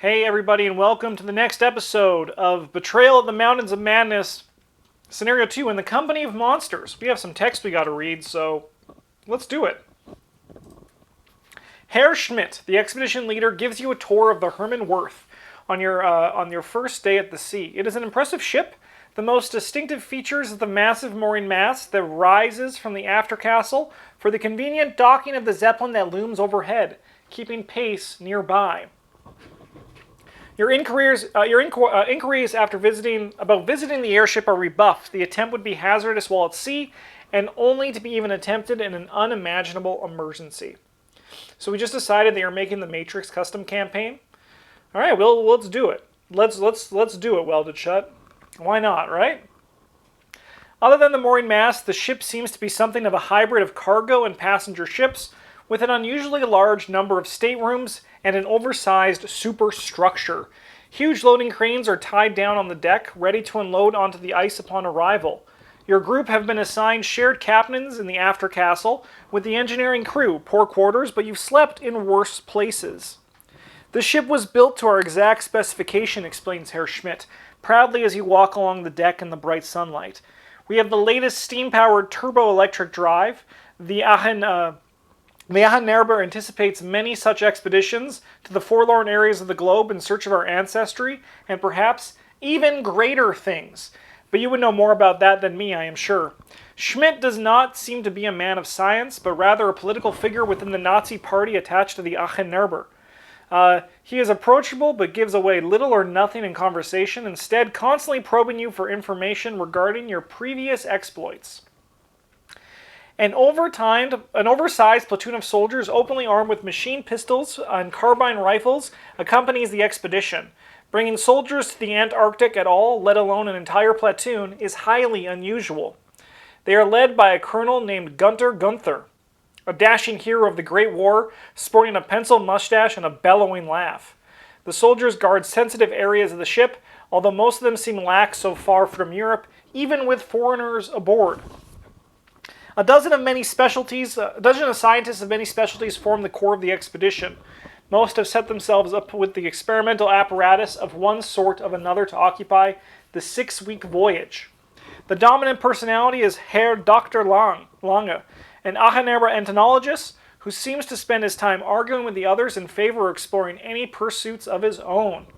Hey everybody, and welcome to the next episode of Betrayal at the Mountains of Madness, Scenario 2, in the Company of Monsters. We have some text we gotta read, so let's do it. Herr Schmidt, the expedition leader, gives you a tour of the Herman Worth on your first day at the sea. It is an impressive ship. The most distinctive features is the massive mooring mast that rises from the aftercastle for the convenient docking of the Zeppelin that looms overhead, keeping pace nearby. Your inquiries after visiting the airship are rebuffed. The attempt would be hazardous while at sea, and only to be even attempted in an unimaginable emergency. So we just decided that you're making the Matrix custom campaign. All right, well, let's do it. Let's do it. Welded shut. Why not, right? Other than the mooring mast, the ship seems to be something of a hybrid of cargo and passenger ships, with an unusually large number of staterooms and an oversized superstructure. Huge loading cranes are tied down on the deck, ready to unload onto the ice upon arrival. Your group have been assigned shared captains in the aftercastle with the engineering crew, poor quarters, but you've slept in worse places. The ship was built to our exact specification, explains Herr Schmidt, proudly as you walk along the deck in the bright sunlight. We have the latest steam-powered turbo-electric drive. The Ahnenerbe anticipates many such expeditions to the forlorn areas of the globe in search of our ancestry, and perhaps even greater things. But you would know more about that than me, I am sure. Schmidt does not seem to be a man of science, but rather a political figure within the Nazi party attached to the Ahnenerbe. He is approachable, but gives away little or nothing in conversation, instead constantly probing you for information regarding your previous exploits. An oversized platoon of soldiers openly armed with machine pistols and carbine rifles accompanies the expedition. Bringing soldiers to the Antarctic at all, let alone an entire platoon, is highly unusual. They are led by a colonel named Gunther, a dashing hero of the Great War, sporting a pencil mustache and a bellowing laugh. The soldiers guard sensitive areas of the ship, although most of them seem lax so far from Europe, even with foreigners aboard. A dozen of scientists of many specialties form the core of the expedition. Most have set themselves up with the experimental apparatus of one sort of another to occupy the 6-week voyage. The dominant personality is Herr Dr. Lange, an Ahnenerbe entomologist who seems to spend his time arguing with the others in favor of exploring any pursuits of his own.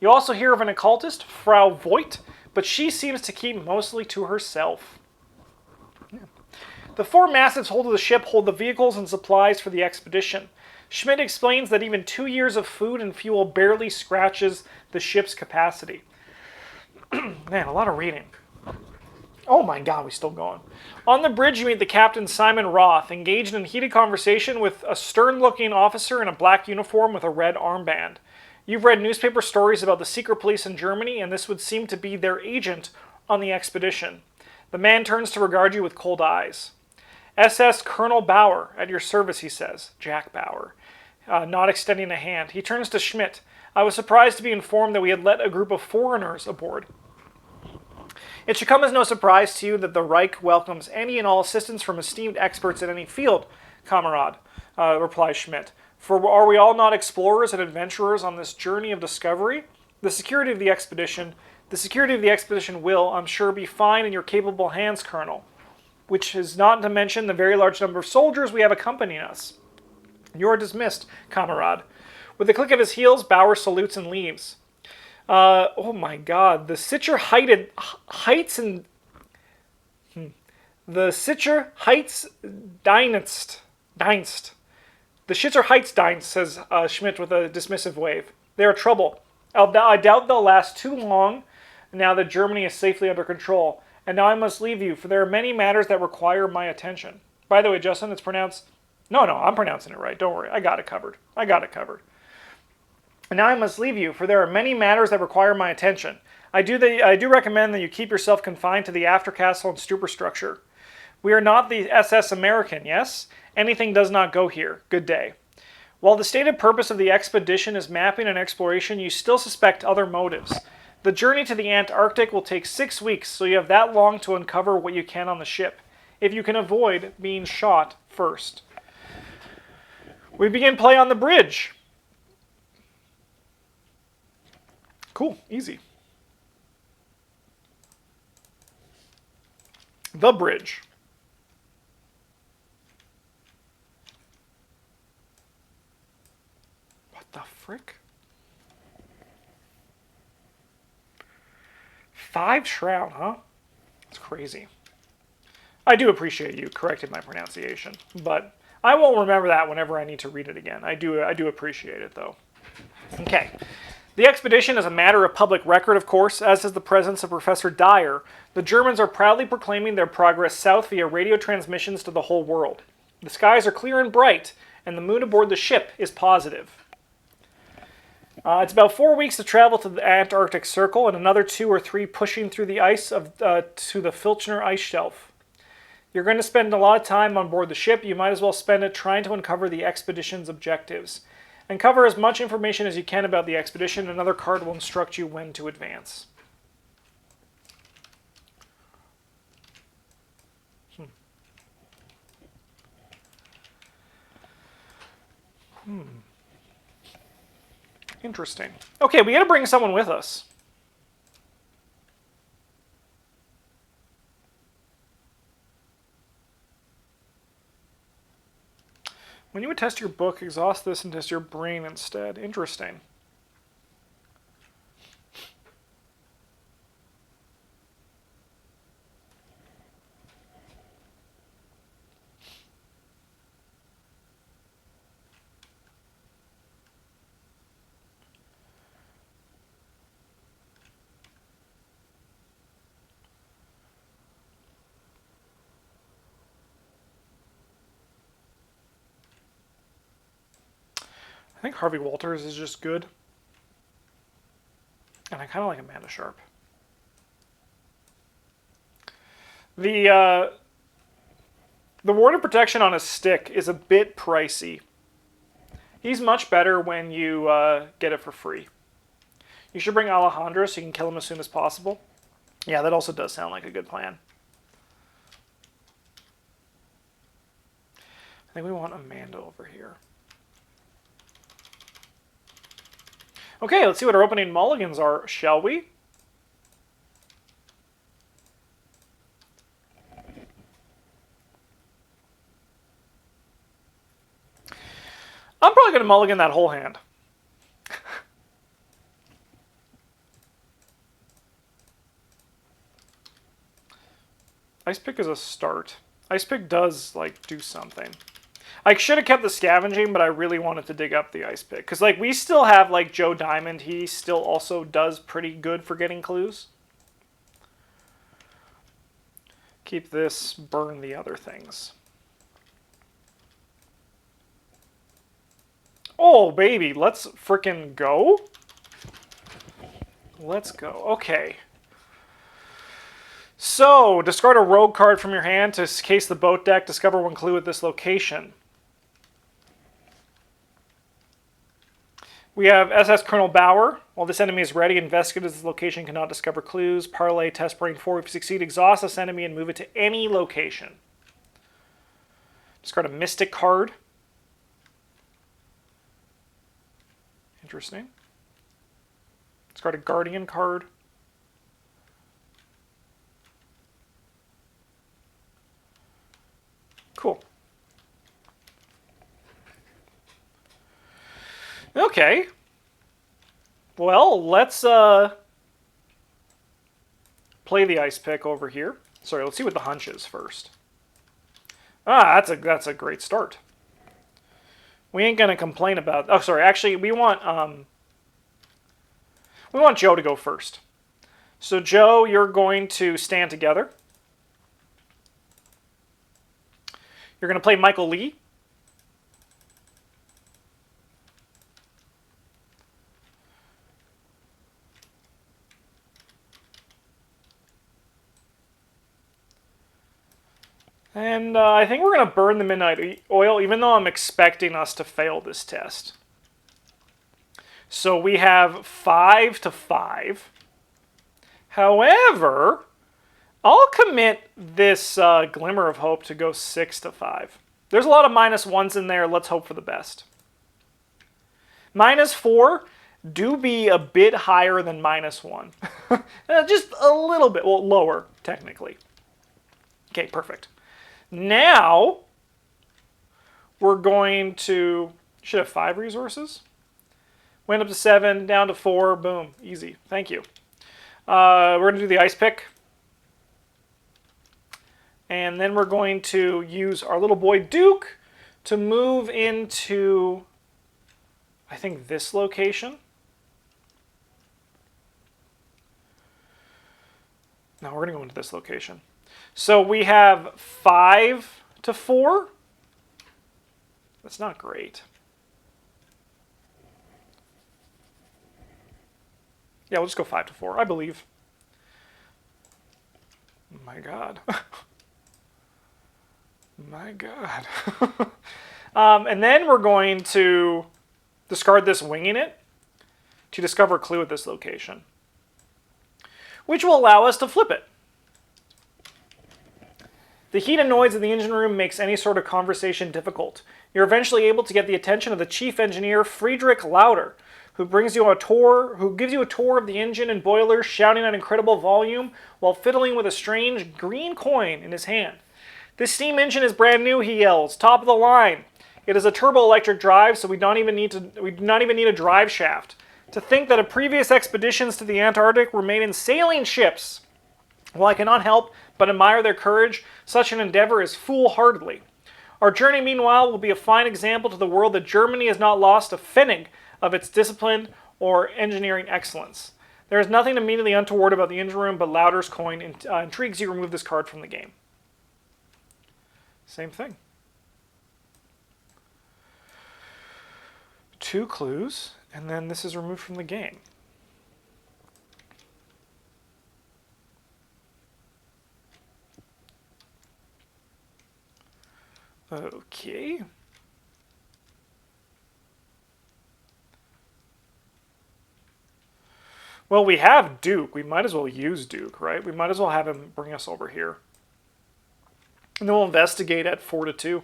You also hear of an occultist, Frau Voigt, but she seems to keep mostly to herself. The 4 massive holds of the ship hold the vehicles and supplies for the expedition. Schmidt explains that even 2 years of food and fuel barely scratches the ship's capacity. Man, a lot of reading. Oh my god, we're still going. On the bridge, you meet the captain, Simon Roth, engaged in heated conversation with a stern-looking officer in a black uniform with a red armband. You've read newspaper stories about the secret police in Germany, and this would seem to be their agent on the expedition. The man turns to regard you with cold eyes. SS Colonel Bauer, at your service, he says. Jack Bauer. Not extending a hand. He turns to Schmidt. I was surprised to be informed that we had let a group of foreigners aboard. It should come as no surprise to you that the Reich welcomes any and all assistance from esteemed experts in any field, comrade, replies Schmidt. For are we all not explorers and adventurers on this journey of discovery? The security of the expedition will, I'm sure, be fine in your capable hands, Colonel. Which is not to mention the very large number of soldiers we have accompanying us. You are dismissed, comrade. With a click of his heels, Bauer salutes and leaves. Oh my god, the Sitcher Heights Dienst. The Schitzer Heights Dienst, says Schmidt with a dismissive wave. They are trouble. I doubt they'll last too long now that Germany is safely under control. And now I must leave you, for there are many matters that require my attention. By the way, Justin, it's pronounced... No, I'm pronouncing it right. Don't worry. I got it covered. And now I must leave you, for there are many matters that require my attention. I do recommend that you keep yourself confined to the aftercastle and superstructure. We are not the SS American, yes? Anything does not go here. Good day. While the stated purpose of the expedition is mapping and exploration, you still suspect other motives. The journey to the Antarctic will take 6 weeks, so you have that long to uncover what you can on the ship, if you can avoid being shot first. We begin play on the bridge. Cool. Easy. The bridge. What the frick? 5 shroud, huh? That's crazy. I do appreciate you correcting my pronunciation, but I won't remember that whenever I need to read it again. I do appreciate it, though. Okay. The expedition is a matter of public record, of course, as is the presence of Professor Dyer. The Germans are proudly proclaiming their progress south via radio transmissions to the whole world. The skies are clear and bright, and the moon aboard the ship is positive. It's about 4 weeks to travel to the Antarctic Circle, and another 2 or 3 pushing through the ice to the Filchner ice shelf. You're going to spend a lot of time on board the ship. You might as well spend it trying to uncover the expedition's objectives. And cover as much information as you can about the expedition. Another card will instruct you when to advance. Interesting. Okay, we got to bring someone with us. When you would test your book, exhaust this and test your brain instead. Interesting. I think Harvey Walters is just good. And I kind of like Amanda Sharp. The ward of protection on a stick is a bit pricey. He's much better when you get it for free. You should bring Alejandro so you can kill him as soon as possible. Yeah, that also does sound like a good plan. I think we want Amanda over here. Okay, let's see what our opening mulligans are, shall we? I'm probably going to mulligan that whole hand. Ice Pick is a start. Ice Pick does, like, do something. I should have kept the scavenging, but I really wanted to dig up the Ice Pick. Because, like, we still have, like, Joe Diamond. He still also does pretty good for getting clues. Keep this, burn the other things. Oh, baby, let's frickin' go. Let's go. Okay. So, discard a rogue card from your hand to case the boat deck. Discover one clue at this location. We have SS Colonel Bauer. While this enemy is ready, investigate this location, cannot discover clues. Parlay, test brain 4. If you succeed, exhaust this enemy and move it to any location. Discard a Mystic card. Interesting. Discard a Guardian card. Cool. Okay. Well, let's play the Ice Pick over here. Sorry, let's see what the hunch is first. Ah, that's a great start. We ain't gonna complain about. Oh, sorry. Actually, we want Joe to go first. So, Joe, you're going to stand together. You're going to play Michael Lee. And I think we're going to burn the Midnight Oil, even though I'm expecting us to fail this test. So we have 5 to 5. However, I'll commit this Glimmer of Hope to go 6 to 5. There's a lot of -1s in there. Let's hope for the best. -4, do be a bit higher than -1. Just a little bit, well, lower, technically. Okay, perfect. Now, we're going to, should have 5 resources. Went up to 7, down to 4, boom, easy, thank you. We're going to do the ice pick. And then we're going to use our little boy Duke to move into, I think, this location. No, we're going to go into this location. So we have 5 to 4. That's not great. Yeah, we'll just go 5 to 4, I believe. My God. My God. And then we're going to discard this winging it to discover a clue at this location, which will allow us to flip it. The heat and noise of the engine room makes any sort of conversation difficult. You're eventually able to get the attention of the chief engineer, Friedrich Lauder, who gives you a tour of the engine and boilers, shouting at incredible volume while fiddling with a strange green coin in his hand. This steam engine is brand new, he yells. Top of the line. It is a turbo-electric drive, so we do not even need a drive shaft. To think that previous expeditions to the Antarctic were made in sailing ships. While I cannot help but admire their courage, such an endeavor is foolhardy. Our journey, meanwhile, will be a fine example to the world that Germany has not lost a pfennig of its discipline or engineering excellence. There is nothing immediately untoward about the engine room, but Lauder's coin intrigues you. Remove this card from the game. Same thing. 2 clues, and then this is removed from the game. Okay. Well, we have Duke. We might as well use Duke, right? We might as well have him bring us over here. And then we'll investigate at 4 to 2.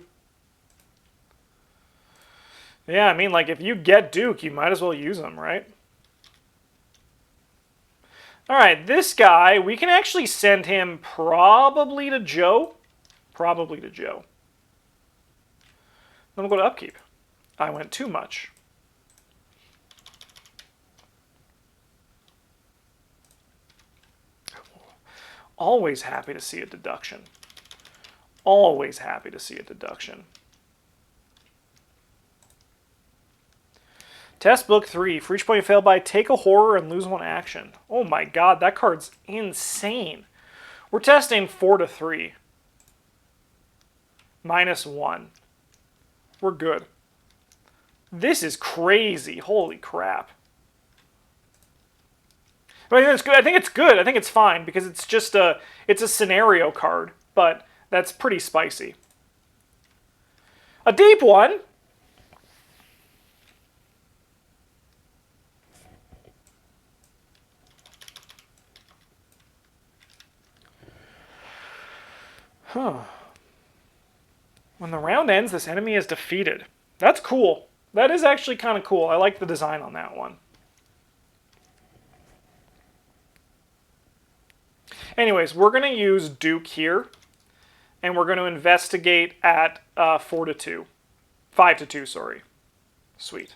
Yeah, I mean, like, if you get Duke, you might as well use him, right? Alright, this guy, we can actually send him probably to Joe. Probably to Joe. Then we'll go to upkeep. I went too much. Always happy to see a deduction. Always happy to see a deduction. Test book 3. For each point you fail by, take a horror and lose 1 action. Oh my God, that card's insane. We're testing 4 to 3. -1. We're good. This is crazy. Holy crap. But I think it's good. I think it's good. I think it's fine because it's just it's a scenario card, but that's pretty spicy. A deep one. Huh. When the round ends, this enemy is defeated. That's cool. That is actually kind of cool. I like the design on that one. Anyways, we're going to use Duke here, and we're going to investigate at 4 to 2. 5 to 2, sorry. Sweet.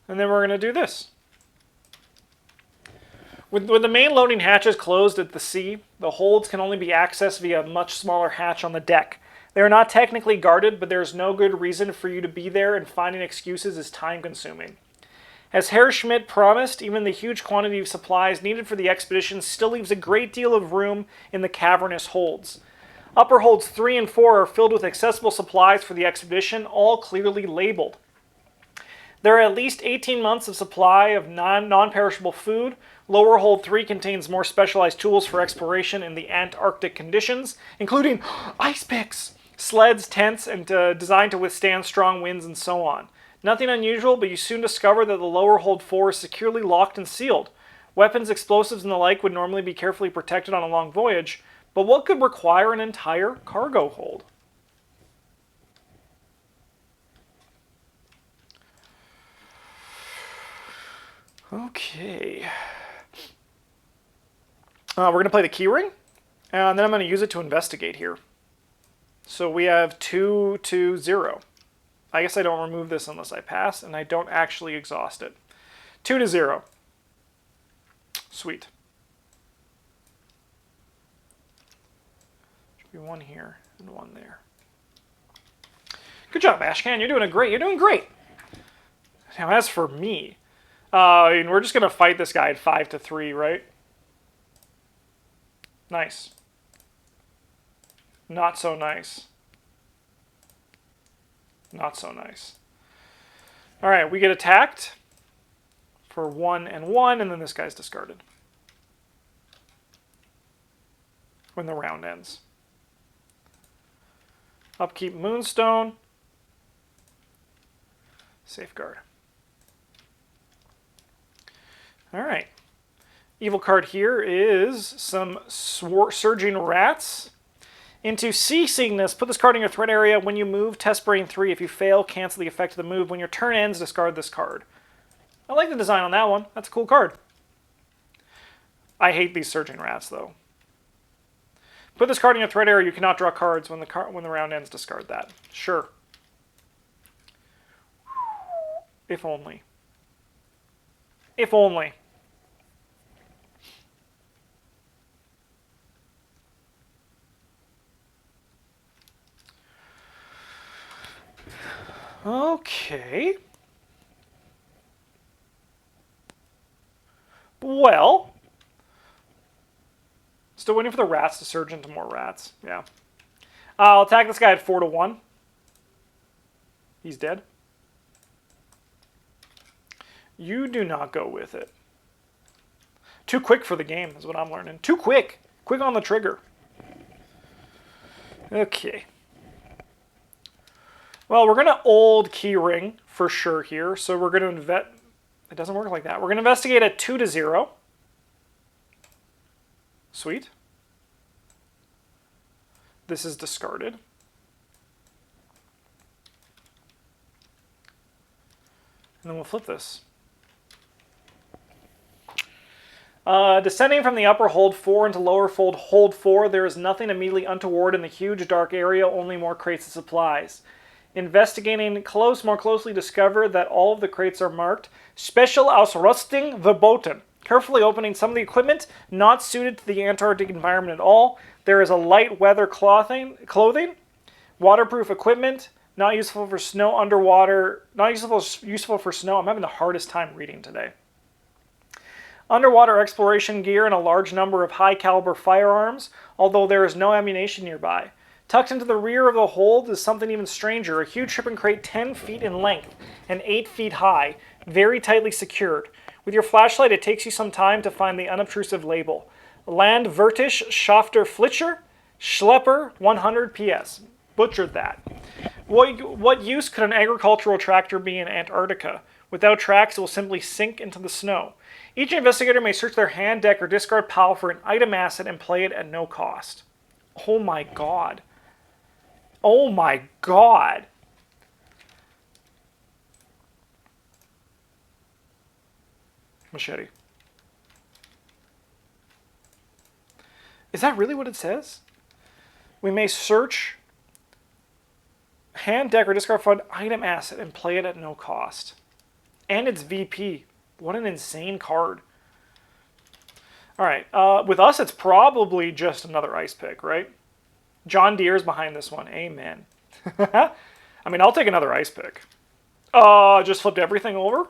And then we're going to do this. With the main loading hatches closed at the sea, the holds can only be accessed via a much smaller hatch on the deck. They are not technically guarded, but there is no good reason for you to be there, and finding excuses is time-consuming. As Herr Schmidt promised, even the huge quantity of supplies needed for the expedition still leaves a great deal of room in the cavernous holds. Upper holds 3 and 4 are filled with accessible supplies for the expedition, all clearly labeled. There are at least 18 months of supply of non-perishable food. Lower hold 3 contains more specialized tools for exploration in the Antarctic conditions, including ice picks, sleds, tents, and designed to withstand strong winds and so on. Nothing unusual, but you soon discover that the lower hold 4 is securely locked and sealed. Weapons, explosives, and the like would normally be carefully protected on a long voyage, but what could require an entire cargo hold? Okay. We're going to play the key ring, and then I'm going to use it to investigate here. So we have 2 to 0. I guess I don't remove this unless I pass, and I don't actually exhaust it. 2 to 0. Sweet. Should be 1 here and 1 there. Good job, Ashcan. You're doing great. You're doing great. Now, as for me, we're just going to fight this guy at 5 to 3, right? Nice. Not so nice. Not so nice. All right, we get attacked for 1 and 1, and then this guy's discarded when the round ends. Upkeep Moonstone. Safeguard. All right. Evil card here is some Surging Rats. Into ceasing this, put this card in your threat area. When you move, test Brain 3. If you fail, cancel the effect of the move. When your turn ends, discard this card. I like the design on that one. That's a cool card. I hate these Surging Rats, though. Put this card in your threat area. You cannot draw cards when the round ends. Discard that. Sure. If only. If only. Okay. Well. Still waiting for the rats to surge into more rats. Yeah. I'll attack this guy at 4 to 1. He's dead. You do not go with it. Too quick for the game is what I'm learning. Too quick. Quick on the trigger. Okay. Well, we're going to old keyring for sure here. So we're going to invest. It doesn't work like that. We're going to investigate at 2 to 0. Sweet. This is discarded. And then we'll flip this. Descending from the upper hold 4 into lower fold hold 4, there is nothing immediately untoward in the huge dark area, only more crates of supplies. Investigating more closely discover that all of the crates are marked Special Ausrüstung verboten. Carefully opening some of the equipment not suited to the Antarctic environment at all. There is a light weather clothing, waterproof equipment, not useful for snow underwater, not useful for snow. I'm having the hardest time reading today. Underwater exploration gear and a large number of high-caliber firearms, although there is no ammunition nearby. Tucked into the rear of the hold is something even stranger, a huge shipping crate 10 feet in length and 8 feet high, very tightly secured. With your flashlight, it takes you some time to find the unobtrusive label. Land Vertisch Schafter Flitscher, Schlepper 100 PS. Butchered that. What use could an agricultural tractor be in Antarctica? Without tracks, it will simply sink into the snow. Each investigator may search their hand, deck, or discard pile for an item asset and play it at no cost. Oh my god. Oh my god. Machete. Is that really what it says? We may search hand, deck, or discard for an item asset and play it at no cost. And it's VP. What an insane card. Alright, with us it's probably just another ice pick, right? John Deere's behind this one. Amen. I mean, I'll take another ice pick. Just flipped everything over?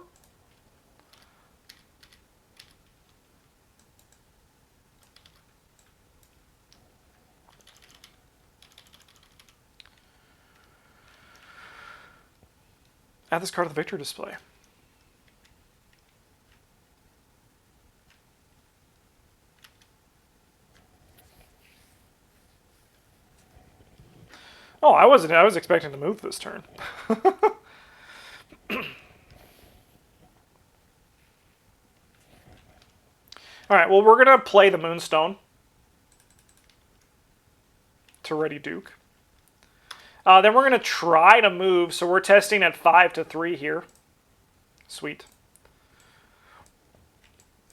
Add this card to the victory display. Oh, I was expecting to move this turn. Alright, well, we're going to play the Moonstone to Ready Duke. Then we're going to try to move, so we're testing at 5 to 3 here. Sweet.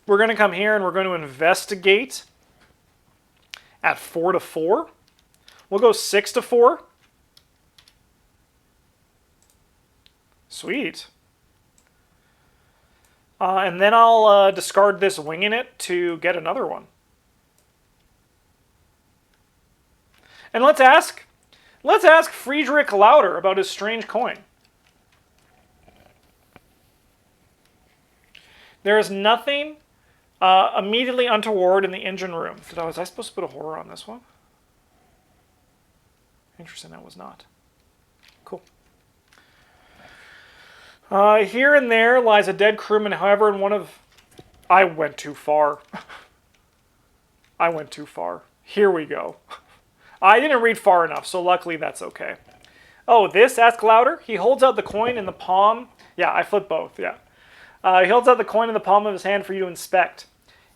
We're going to come here and we're going to investigate at 4 to 4. We'll go 6 to 4. Sweet. And then I'll discard this winging it to get another one. And let's ask Friedrich Lauder about his strange coin. There is nothing immediately untoward in the engine room. Was I supposed to put a horror on this one? Interesting, that was not. Cool. Here and there lies a dead crewman, however, in one of... I went too far. I went too far. Here we go. I didn't read far enough, so luckily that's okay. Oh, this? Ask Louder. He holds out the coin in the palm. Yeah, I flipped both, yeah. He holds out the coin in the palm of his hand for you to inspect.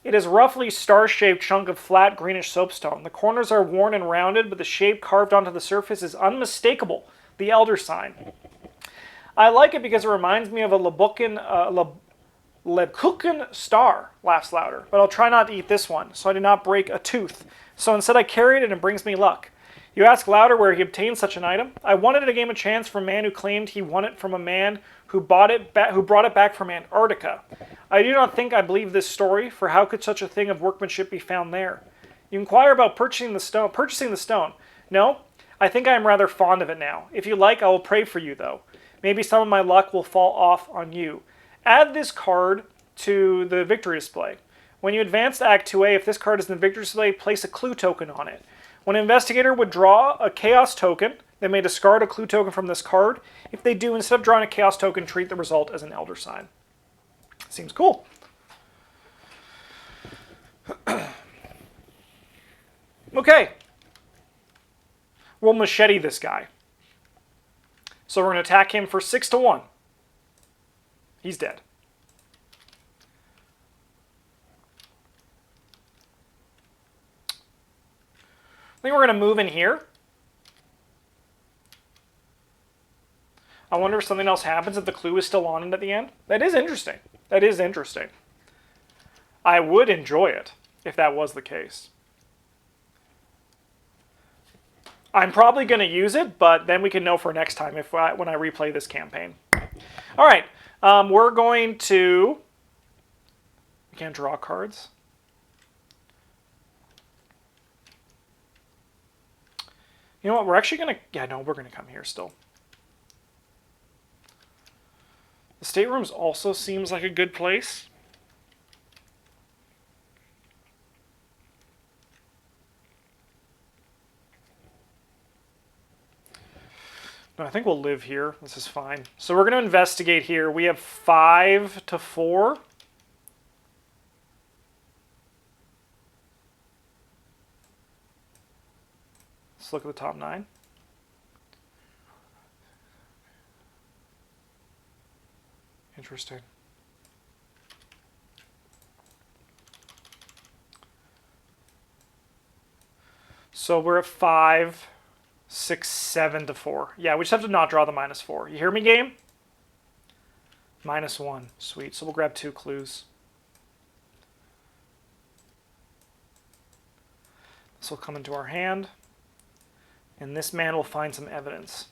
It is a roughly star-shaped chunk of flat greenish soapstone. The corners are worn and rounded, but the shape carved onto the surface is unmistakable. The Elder Sign. I like it because it reminds me of a Lebkuchen star, laughs Louder. But I'll try not to eat this one, so I do not break a tooth. So instead I carry it and it brings me luck. You ask Louder where he obtained such an item. I wanted it a game of chance from a man who claimed he won it from a man who brought it back from Antarctica. I do not think I believe this story, for how could such a thing of workmanship be found there? You inquire about purchasing the stone. No, I think I am rather fond of it now. If you like, I will pray for you, though. Maybe some of my luck will fall off on you. Add this card to the victory display. When you advance to Act 2A, if this card is in the victory display, place a clue token on it. When an investigator would draw a chaos token, they may discard a clue token from this card. If they do, instead of drawing a chaos token, treat the result as an Elder Sign. Seems cool. Okay. We'll machete this guy. So we're going to attack him for 6 to 1. He's dead. I think we're going to move in here. I wonder if something else happens if the clue is still on it at the end. That is interesting. That is interesting. I would enjoy it if that was the case. I'm probably going to use it, but then we can know for next time when I replay this campaign. All right. We're going to... We can't draw cards. You know what? We're actually going to... Yeah, no, we're going to come here still. The staterooms also seems like a good place. No, I think we'll live here. This is fine. So we're going to investigate here. We have 5 to 4. Let's look at the top 9. Interesting. So we're at 5, 6, 7 to 4. Yeah, we just have to not draw the -4. You hear me, game? -1. Sweet. So we'll grab 2 clues. This will come into our hand. And this man will find some evidence.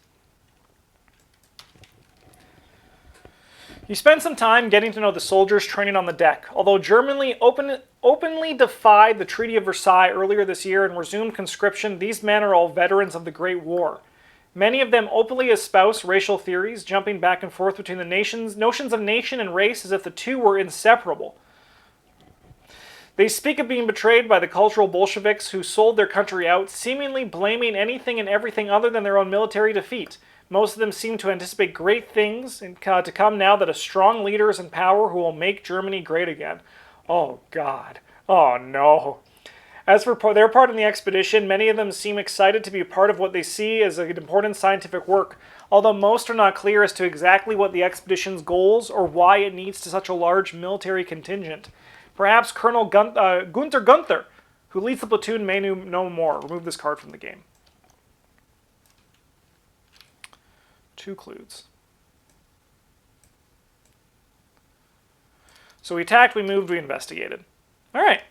You spend some time getting to know the soldiers training on the deck. Although Germany openly defied the Treaty of Versailles earlier this year and resumed conscription, these men are all veterans of the Great War. Many of them openly espouse racial theories, jumping back and forth between the notions of nation and race as if the two were inseparable. They speak of being betrayed by the cultural Bolsheviks who sold their country out, seemingly blaming anything and everything other than their own military defeat. Most of them seem to anticipate great things to come now that a strong leader is in power who will make Germany great again. Oh, God. Oh, no. As for their part in the expedition, many of them seem excited to be a part of what they see as an important scientific work, although most are not clear as to exactly what the expedition's goals or why it needs such a large military contingent. Perhaps Colonel Gunther Gunther, who leads the platoon, may know more. Remove this card from the game. 2 clues. So we attacked, we moved, we investigated. All right.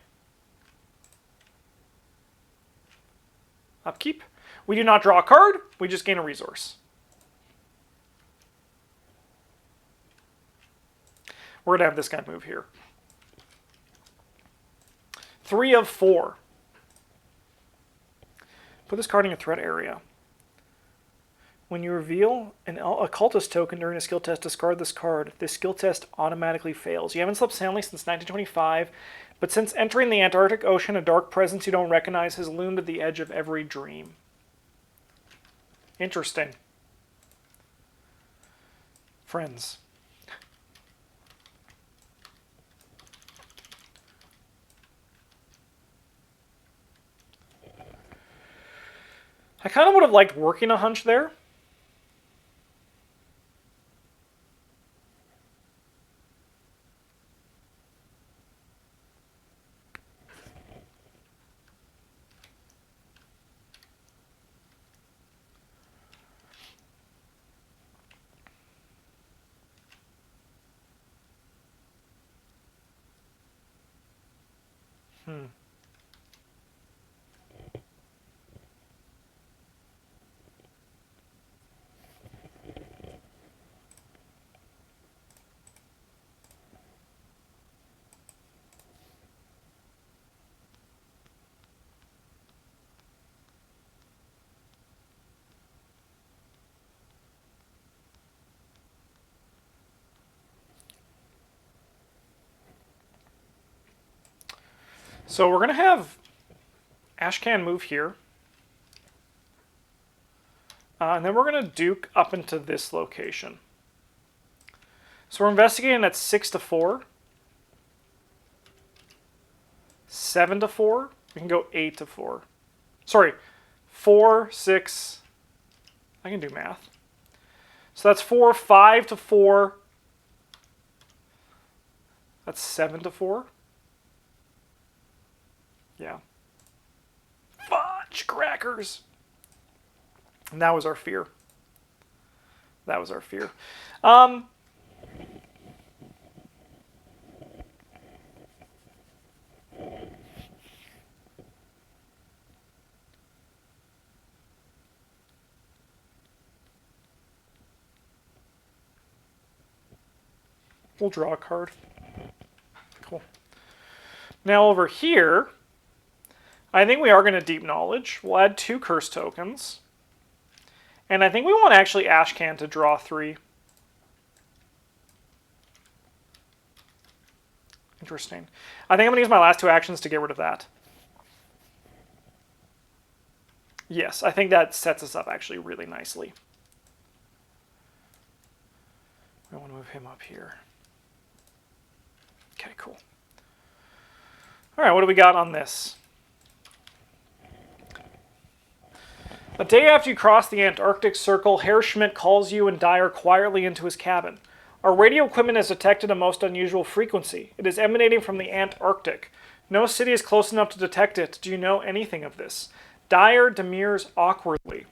Upkeep. We do not draw a card, we just gain a resource. We're going to have this guy move here. 3 of 4. Put this card in your threat area. When you reveal an occultist token during a skill test, discard this card. This skill test automatically fails. You haven't slept soundly since 1925, but since entering the Antarctic Ocean, a dark presence you don't recognize has loomed at the edge of every dream. Interesting. Friends. I kind of would have liked working a hunch there. So we're going to have Ashcan move here. And then we're going to Duke up into this location. So we're investigating at 6 to 4. 7 to 4. We can go 8 to 4. Sorry, 4, 6. I can do math. So that's 4, 5 to 4. That's 7 to 4. Yeah. Fudge crackers. And that was our fear. That was our fear. We'll draw a card. Cool. Now over here, I think we are going to Deep Knowledge. We'll add 2 curse tokens. And I think we want actually Ashcan to draw 3. Interesting. I think I'm going to use my last 2 actions to get rid of that. Yes, I think that sets us up actually really nicely. I want to move him up here. Okay, cool. All right, what do we got on this? A day after you cross the Antarctic Circle, Herr Schmidt calls you and Dyer quietly into his cabin. Our radio equipment has detected a most unusual frequency. It is emanating from the Antarctic. No city is close enough to detect it. Do you know anything of this? Dyer demurs awkwardly.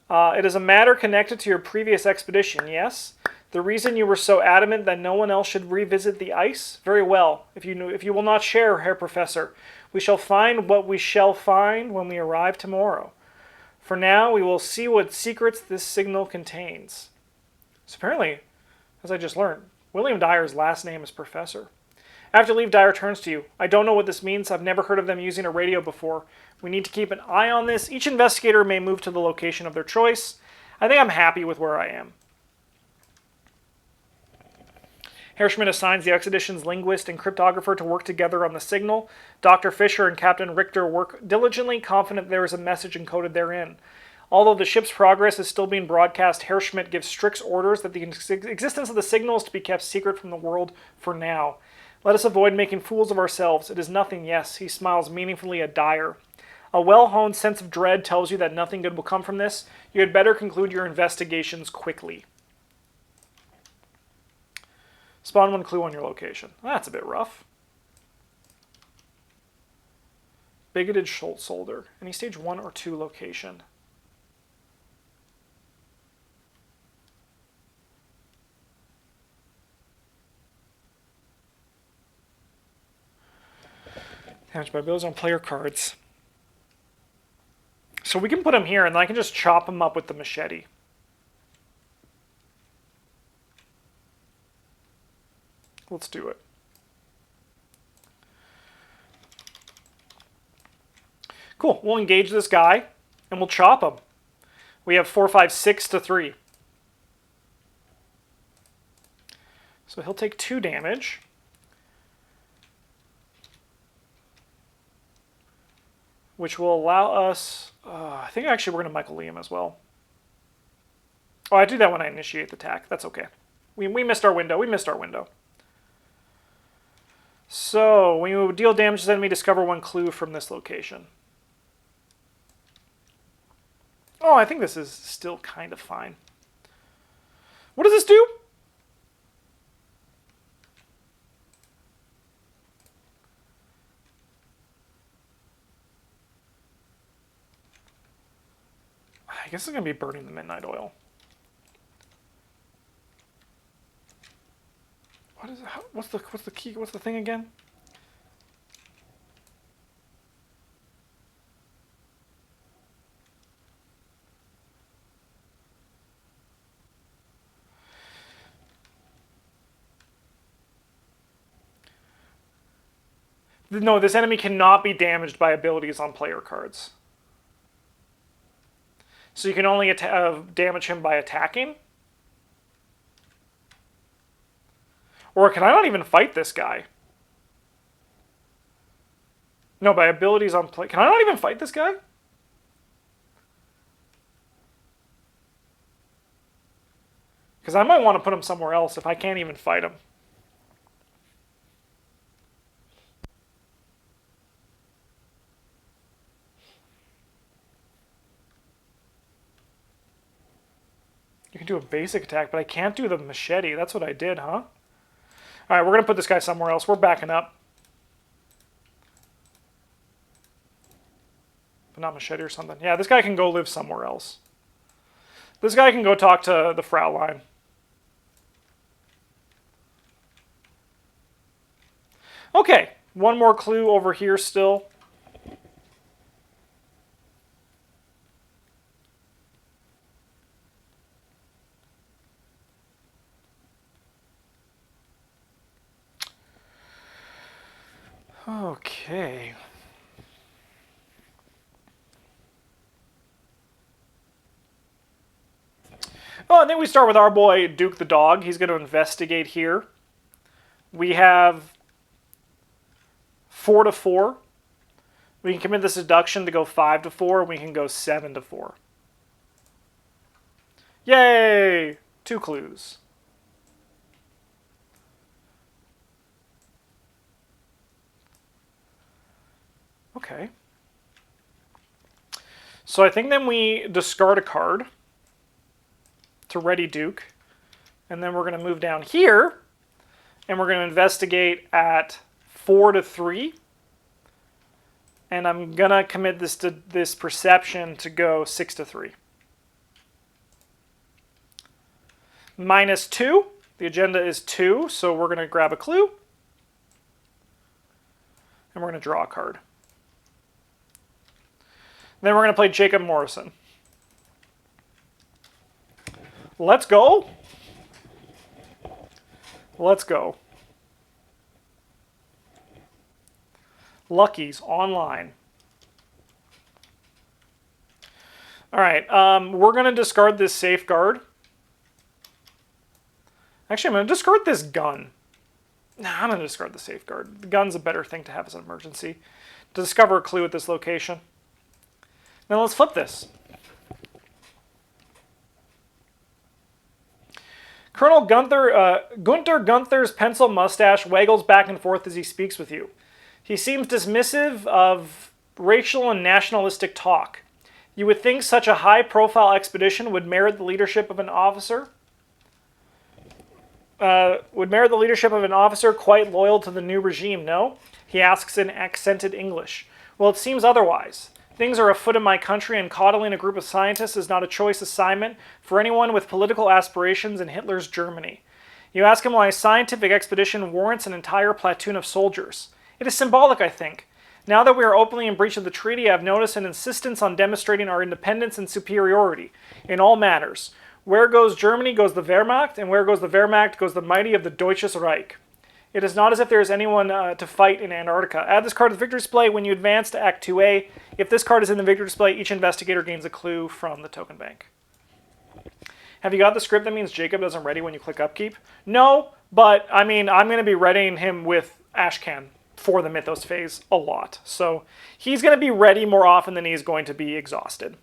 It is a matter connected to your previous expedition, yes? The reason you were so adamant that no one else should revisit the ice? Very well. If you will not share, Herr Professor, we shall find what we shall find when we arrive tomorrow. For now, we will see what secrets this signal contains. So apparently, as I just learned, William Dyer's last name is Professor. After leave, Dyer turns to you. I don't know what this means. I've never heard of them using a radio before. We need to keep an eye on this. Each investigator may move to the location of their choice. I think I'm happy with where I am. Herr Schmidt assigns the expedition's linguist and cryptographer to work together on the signal. Dr. Fisher and Captain Richter work diligently, confident there is a message encoded therein. Although the ship's progress is still being broadcast, Herr Schmidt gives strict orders that the existence of the signal is to be kept secret from the world for now. Let us avoid making fools of ourselves. It is nothing, yes. He smiles meaningfully at Dyer. A well-honed sense of dread tells you that nothing good will come from this. You had better conclude your investigations quickly. Spawn 1 clue on your location. That's a bit rough. Bigoted soldier. Any stage 1 or 2 location. Damaged by abilities on player cards. So we can put him here, and then I can just chop him up with the machete. Let's do it. Cool. We'll engage this guy, and we'll chop him. We have 4, 5, 6 to 3. So he'll take 2 damage. Which will allow us... I think actually we're going to Michael Liam as well. Oh, I do that when I initiate the attack. That's okay. We missed our window. We missed our window. So, when you deal damage to the enemy, discover 1 clue from this location. Oh, I think this is still kind of fine. What does this do? I guess it's going to be burning the midnight oil. What is it? What's the key? What's the thing again? No, this enemy cannot be damaged by abilities on player cards. So you can only damage him by attacking? Or can I not even fight this guy? No, by abilities on play. Can I not even fight this guy? Because I might want to put him somewhere else if I can't even fight him. You can do a basic attack, but I can't do the machete. That's what I did, huh? Alright, we're going to put this guy somewhere else. We're backing up. But not machete or something. Yeah, this guy can go live somewhere else. This guy can go talk to the Fraulein. Okay, 1 more clue over here still. Okay. Oh, and then we start with our boy, Duke the dog. He's going to investigate here. We have 4 to 4. We can commit this deduction to go 5 to 4. We can go 7 to 4. Yay! 2 clues. Okay. So I think then we discard a card to ready Duke. And then we're going to move down here. And we're going to investigate at 4 to 3. And I'm going to commit this perception to go 6 to 3. -2. The agenda is 2, so we're going to grab a clue. And we're going to draw a card. Then we're going to play Jacob Morrison. Let's go. Let's go. Lucky's online. All right, we're going to discard this safeguard. Actually, I'm going to discard this gun. Nah, I'm going to discard the safeguard. The gun's a better thing to have as an emergency. To discover a clue at this location. Now let's flip this. Colonel Gunter Gunther's pencil mustache waggles back and forth as he speaks with you. He seems dismissive of racial and nationalistic talk. You would think such a high-profile expedition would merit the leadership of an officer. Quite loyal to the new regime, no? He asks in accented English. Well, it seems otherwise. Things are afoot in my country, and coddling a group of scientists is not a choice assignment for anyone with political aspirations in Hitler's Germany. You ask him why a scientific expedition warrants an entire platoon of soldiers. It is symbolic, I think. Now that we are openly in breach of the treaty, I have noticed an insistence on demonstrating our independence and superiority in all matters. Where goes Germany goes the Wehrmacht, and where goes the Wehrmacht goes the mighty of the Deutsches Reich. It is not as if there is anyone to fight in Antarctica. Add this card to the victory display when you advance to Act 2A. If this card is in the victory display, each investigator gains a clue from the token bank. Have you got the script that means Jacob doesn't ready when you click upkeep? No, but I mean, I'm going to be readying him with Ashcan for the Mythos phase a lot. So he's going to be ready more often than he's going to be exhausted.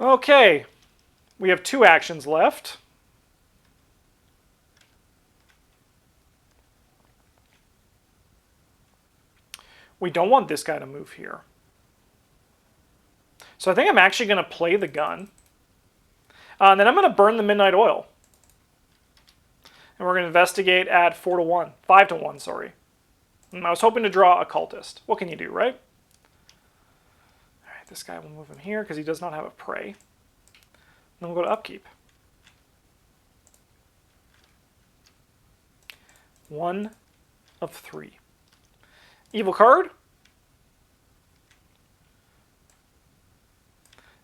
Okay. We have 2 actions left. We don't want this guy to move here. So I think I'm actually going to play the gun. And then I'm going to burn the Midnight Oil. And we're going to investigate at 4-1. 5-1, sorry. And I was hoping to draw a cultist. What can you do, right? All right, this guy will move him here because he does not have a prey. Then we'll go to upkeep. 1 of 3. Evil card.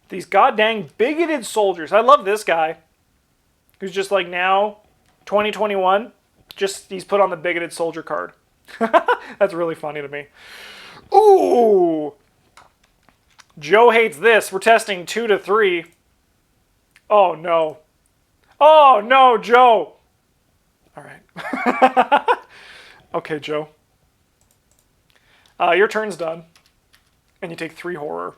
These goddamn bigoted soldiers. I love this guy. Who's just like now, 2021, just he's put on the bigoted soldier card. That's really funny to me. Ooh! Joe hates this. We're testing 2 to 3. Oh, no. Oh, no, Joe. All right. Okay, Joe. Your turn's done. And you take 3 horror.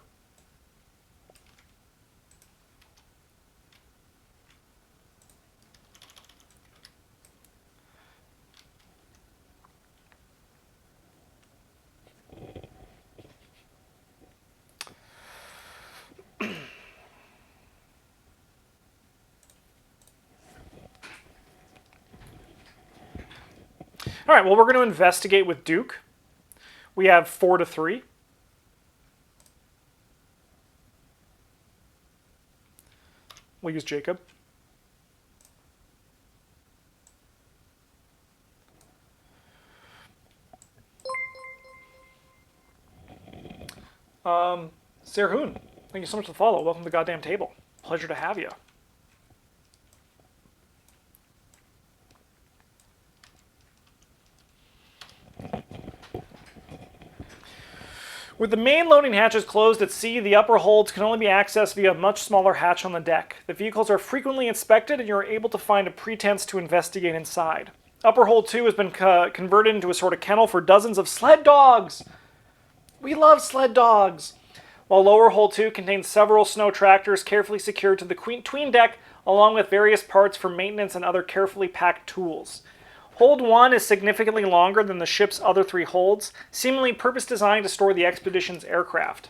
All right, well, we're going to investigate with Duke. We have 4 to 3. We'll use Jacob. Serhoon, thank you so much for the follow. Welcome to the goddamn table. Pleasure to have you. With the main loading hatches closed at sea, the upper holds can only be accessed via a much smaller hatch on the deck. The vehicles are frequently inspected and you are able to find a pretense to investigate inside. Upper hold 2 has been converted into a sort of kennel for dozens of sled dogs. We love sled dogs. While lower hold 2 contains several snow tractors carefully secured to the tween deck along with various parts for maintenance and other carefully packed tools. Hold 1 is significantly longer than the ship's other 3 holds, seemingly purpose-designed to store the expedition's aircraft.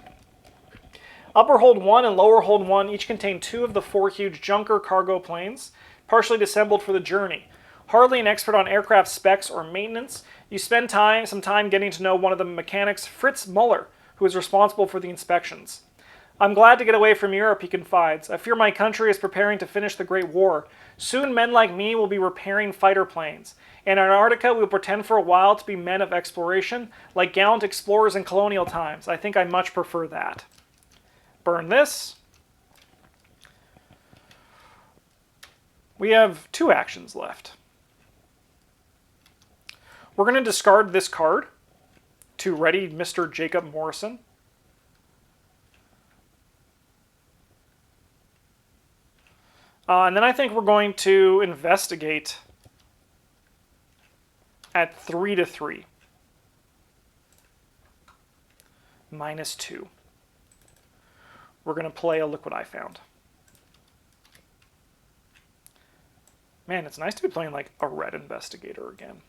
Upper Hold 1 and Lower Hold 1 each contain 2 of the 4 huge Junker cargo planes, partially disassembled for the journey. Hardly an expert on aircraft specs or maintenance, you spend some time getting to know one of the mechanics, Fritz Muller, who is responsible for the inspections. I'm glad to get away from Europe, he confides. I fear my country is preparing to finish the Great War. Soon men like me will be repairing fighter planes. In Antarctica, we will pretend for a while to be men of exploration, like gallant explorers in colonial times. I think I much prefer that. Burn this. We have 2 actions left. We're going to discard this card to ready Mr. Jacob Morrison. And then I think we're going to investigate at 3 to 3. -2. We're going to play a Liquid I Found. Man, it's nice to be playing like a red investigator again.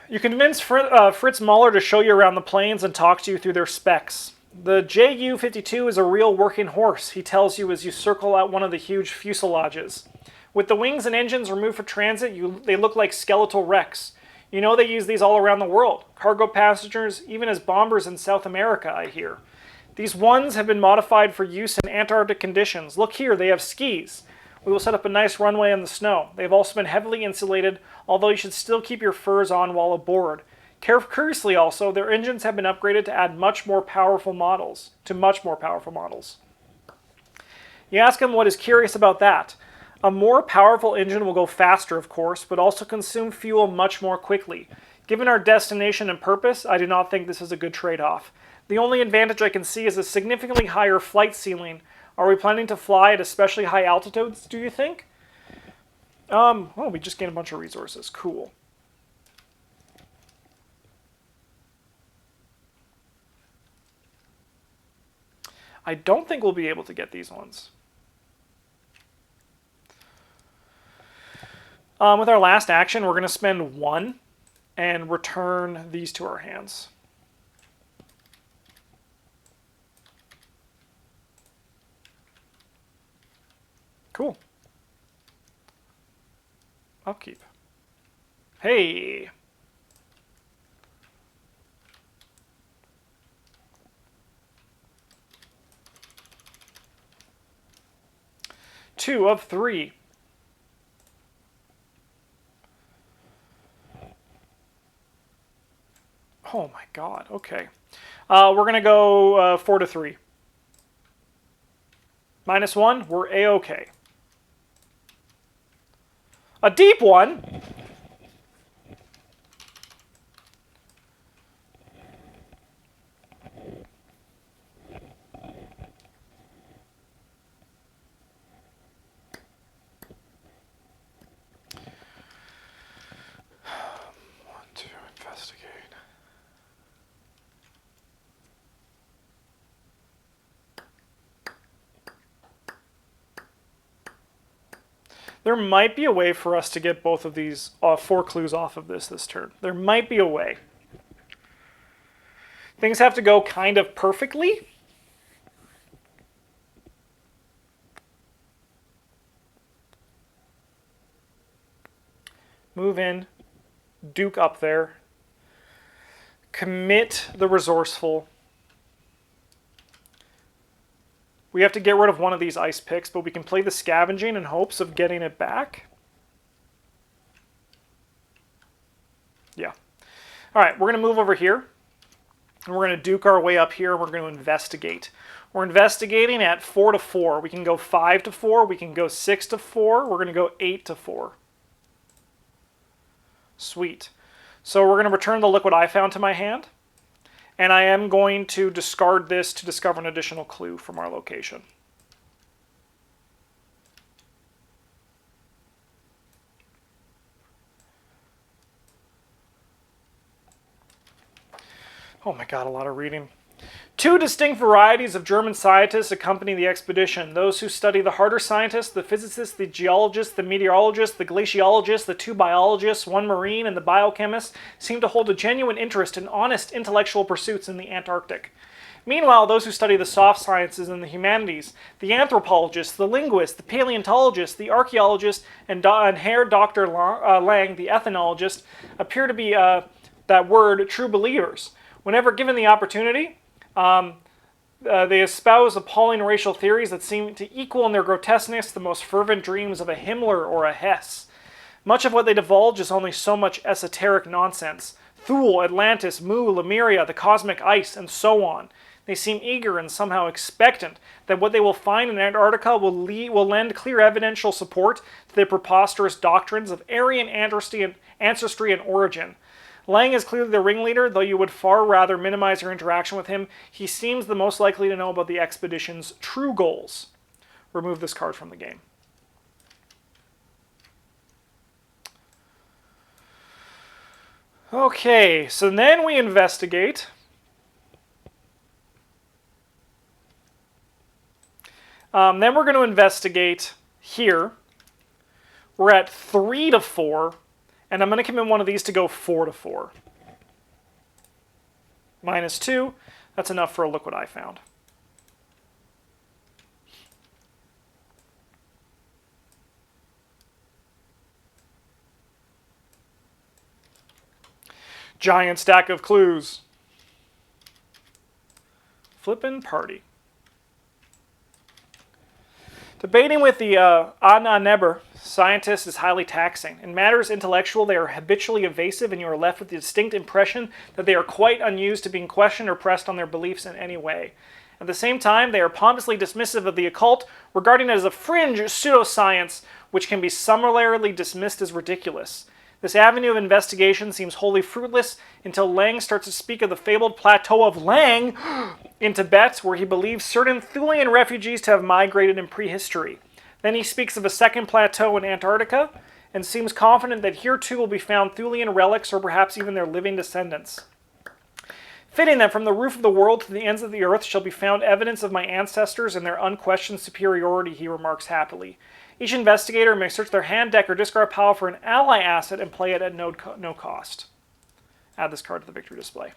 You convince Fritz Muller to show you around the planes and talk to you through their specs. The JU-52 is a real working horse, he tells you as you circle out one of the huge fuselages. With the wings and engines removed for transit, they look like skeletal wrecks. You know they use these all around the world. Cargo passengers, even as bombers in South America, I hear. These ones have been modified for use in Antarctic conditions. Look here, they have skis. We will set up a nice runway in the snow. They have also been heavily insulated, although you should still keep your furs on while aboard. Curiously also, their engines have been upgraded to add much more powerful models. You ask him what is curious about that. A more powerful engine will go faster, of course, but also consume fuel much more quickly. Given our destination and purpose, I do not think this is a good trade-off. The only advantage I can see is a significantly higher flight ceiling. Are we planning to fly at especially high altitudes, do you think? Oh, we just gained a bunch of resources. Cool. I don't think we'll be able to get these ones. With our last action, we're going to spend 1 and return these to our hands. Cool. Upkeep. Hey! Two of 3. Oh my god, okay. We're going to go 4 to 3. -1, we're A-okay. A deep one? There might be a way for us to get both of these 4 clues off of this turn. There might be a way. Things have to go kind of perfectly. Move in. Duke up there. Commit the resourceful. We have to get rid of one of these ice picks, but we can play the scavenging in hopes of getting it back. Yeah. All right, we're going to move over here. And we're going to duke our way up here, and we're going to investigate. We're investigating at 4 to 4. We can go 5 to 4. We can go 6 to 4. We're going to go 8 to 4. Sweet. So we're going to return the liquid I found to my hand. And I am going to discard this to discover an additional clue from our location. Oh my god, a lot of reading. 2 distinct varieties of German scientists accompany the expedition. Those who study the harder scientists, the physicists, the geologists, the meteorologists, the glaciologists, the 2 biologists, 1 marine, and the biochemist, seem to hold a genuine interest in honest intellectual pursuits in the Antarctic. Meanwhile, those who study the soft sciences and the humanities, the anthropologists, the linguists, the paleontologists, the archaeologists, and Herr Dr. Lang, the ethnologist, appear to be, that word, true believers. Whenever given the opportunity, they espouse appalling racial theories that seem to equal in their grotesqueness the most fervent dreams of a Himmler or a Hess. Much of what they divulge is only so much esoteric nonsense. Thule, Atlantis, Mu, Lemuria, the cosmic ice, and so on. They seem eager and somehow expectant that what they will find in Antarctica will lend clear evidential support to their preposterous doctrines of Aryan ancestry and origin. Lang is clearly the ringleader, though you would far rather minimize your interaction with him. He seems the most likely to know about the expedition's true goals. Remove this card from the game. Okay, so then we investigate. Then we're going to investigate here. We're at 3 to 4. And I'm going to commit one of these to go 4 to 4. -2. That's enough for a liquid I found. Giant stack of clues. Flippin' party. Debating with the Anna Neber scientist is highly taxing. In matters intellectual, they are habitually evasive, and you are left with the distinct impression that they are quite unused to being questioned or pressed on their beliefs in any way. At the same time, they are pompously dismissive of the occult, regarding it as a fringe pseudoscience which can be summarily dismissed as ridiculous. This avenue of investigation seems wholly fruitless until Lang starts to speak of the fabled plateau of Lang in Tibet, where he believes certain Thulian refugees to have migrated in prehistory. Then he speaks of a second plateau in Antarctica, and seems confident that here too will be found Thulian relics or perhaps even their living descendants. Fitting that from the roof of the world to the ends of the earth shall be found evidence of my ancestors and their unquestioned superiority, he remarks happily. Each investigator may search their hand, deck, or discard pile for an ally asset and play it at no cost. Add this card to the victory display.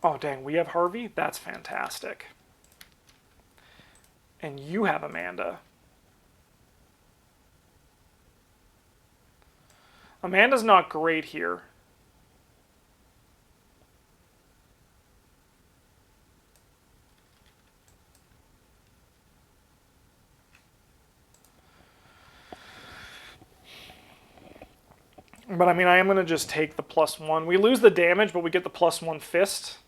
Oh, dang, we have Harvey? That's fantastic. And you have Amanda. Amanda's not great here. But I mean, I am going to just take the +1. We lose the damage, but we get the +1 fist.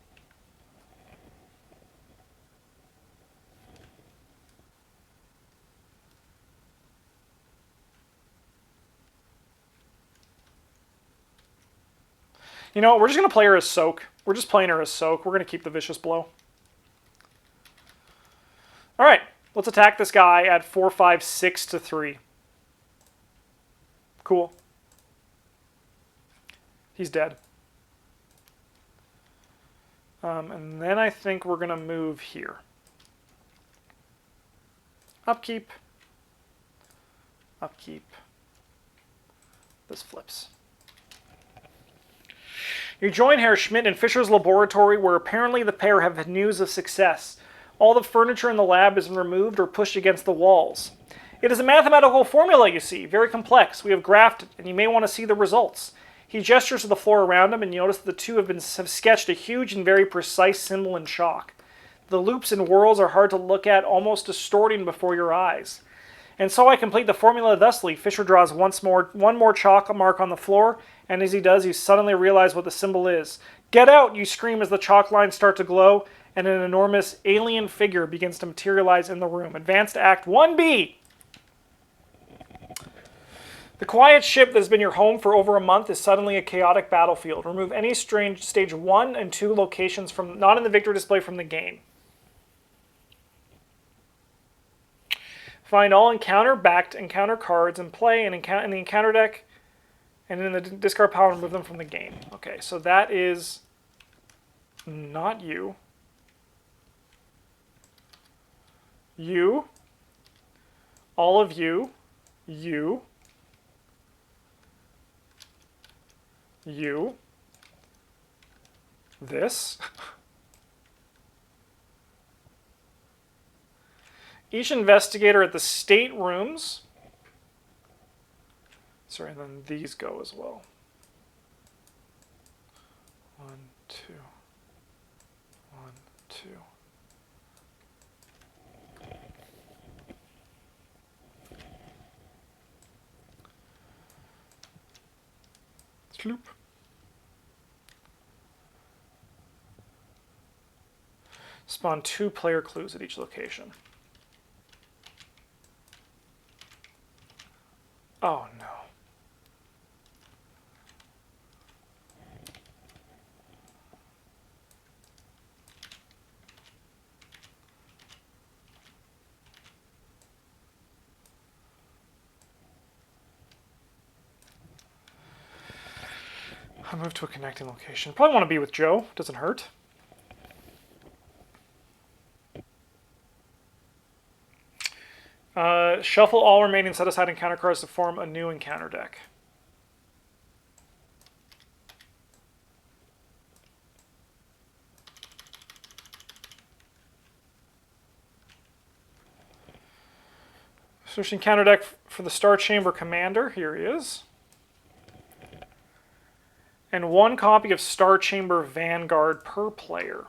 You know what? We're just going to play her as Soak. We're just playing her as Soak. We're going to keep the Vicious Blow. All right. Let's attack this guy at 4, 5, 6 to 3. Cool. He's dead. And then I think we're going to move here. Upkeep. Upkeep. This flips. You join Herr Schmidt in Fisher's laboratory, where apparently the pair have had news of success. All the furniture in the lab is removed or pushed against the walls. It is a mathematical formula, you see, very complex. We have graphed it, and you may want to see the results. He gestures to the floor around him, and you notice that the two have sketched a huge and very precise symbol in chalk. The loops and whirls are hard to look at, almost distorting before your eyes. And so I complete the formula thusly. Fisher draws one more chalk mark on the floor, and as he does, you suddenly realize what the symbol is. "Get out!" you scream as the chalk lines start to glow, and an enormous alien figure begins to materialize in the room. Advanced Act 1B! The quiet ship that has been your home for over a month is suddenly a chaotic battlefield. Remove any strange stage 1 and 2 locations from not in the victory display from the game. Find all backed encounter cards and play in the encounter deck and in the discard pile and remove them from the game. Okay, so that is not you. You. All of you. You. You. This. Each investigator at the staterooms. Sorry, then these go as well. 1, 2. 1, 2. Sloop. Spawn 2 player clues at each location. Oh no. I'll move to a connecting location. Probably want to be with Joe. Doesn't hurt. Shuffle all remaining set-aside encounter cards to form a new encounter deck. Search encounter deck for the Star Chamber Commander. Here he is. And 1 copy of Star Chamber Vanguard per player.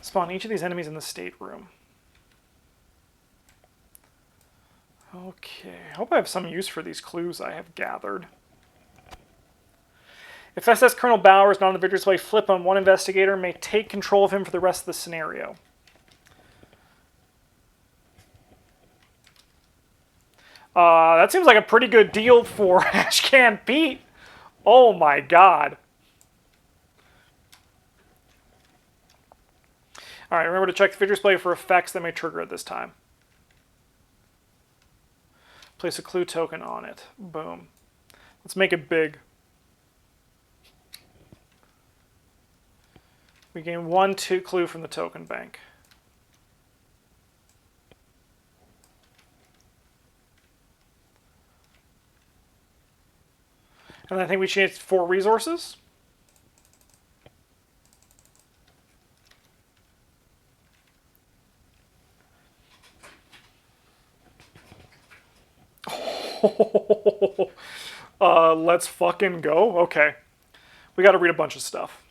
Spawn each of these enemies in the stateroom. Okay, I hope I have some use for these clues I have gathered. If SS Colonel Bauer is not on the victor's way, flip on 1 investigator may take control of him for the rest of the scenario. That seems like a pretty good deal for Ashcan Pete. Oh my god. Alright, remember to check the victor's play for effects that may trigger it this time. Place a clue token on it. Boom. Let's make it big. We gain 1 clue from the token bank. And I think we should get 4 resources. Let's fucking go. Okay. We got to read a bunch of stuff.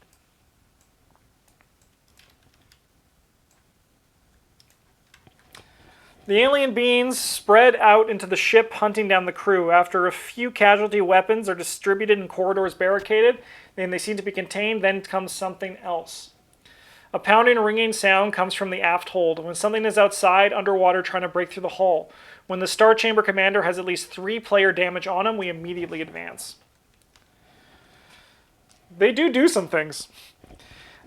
The alien beings spread out into the ship, hunting down the crew. After a few casualty weapons are distributed in corridors barricaded, and they seem to be contained, then comes something else. A pounding, ringing sound comes from the aft hold. When something is outside, underwater, trying to break through the hull. When the Star Chamber commander has at least 3 player damage on him, we immediately advance. They do some things.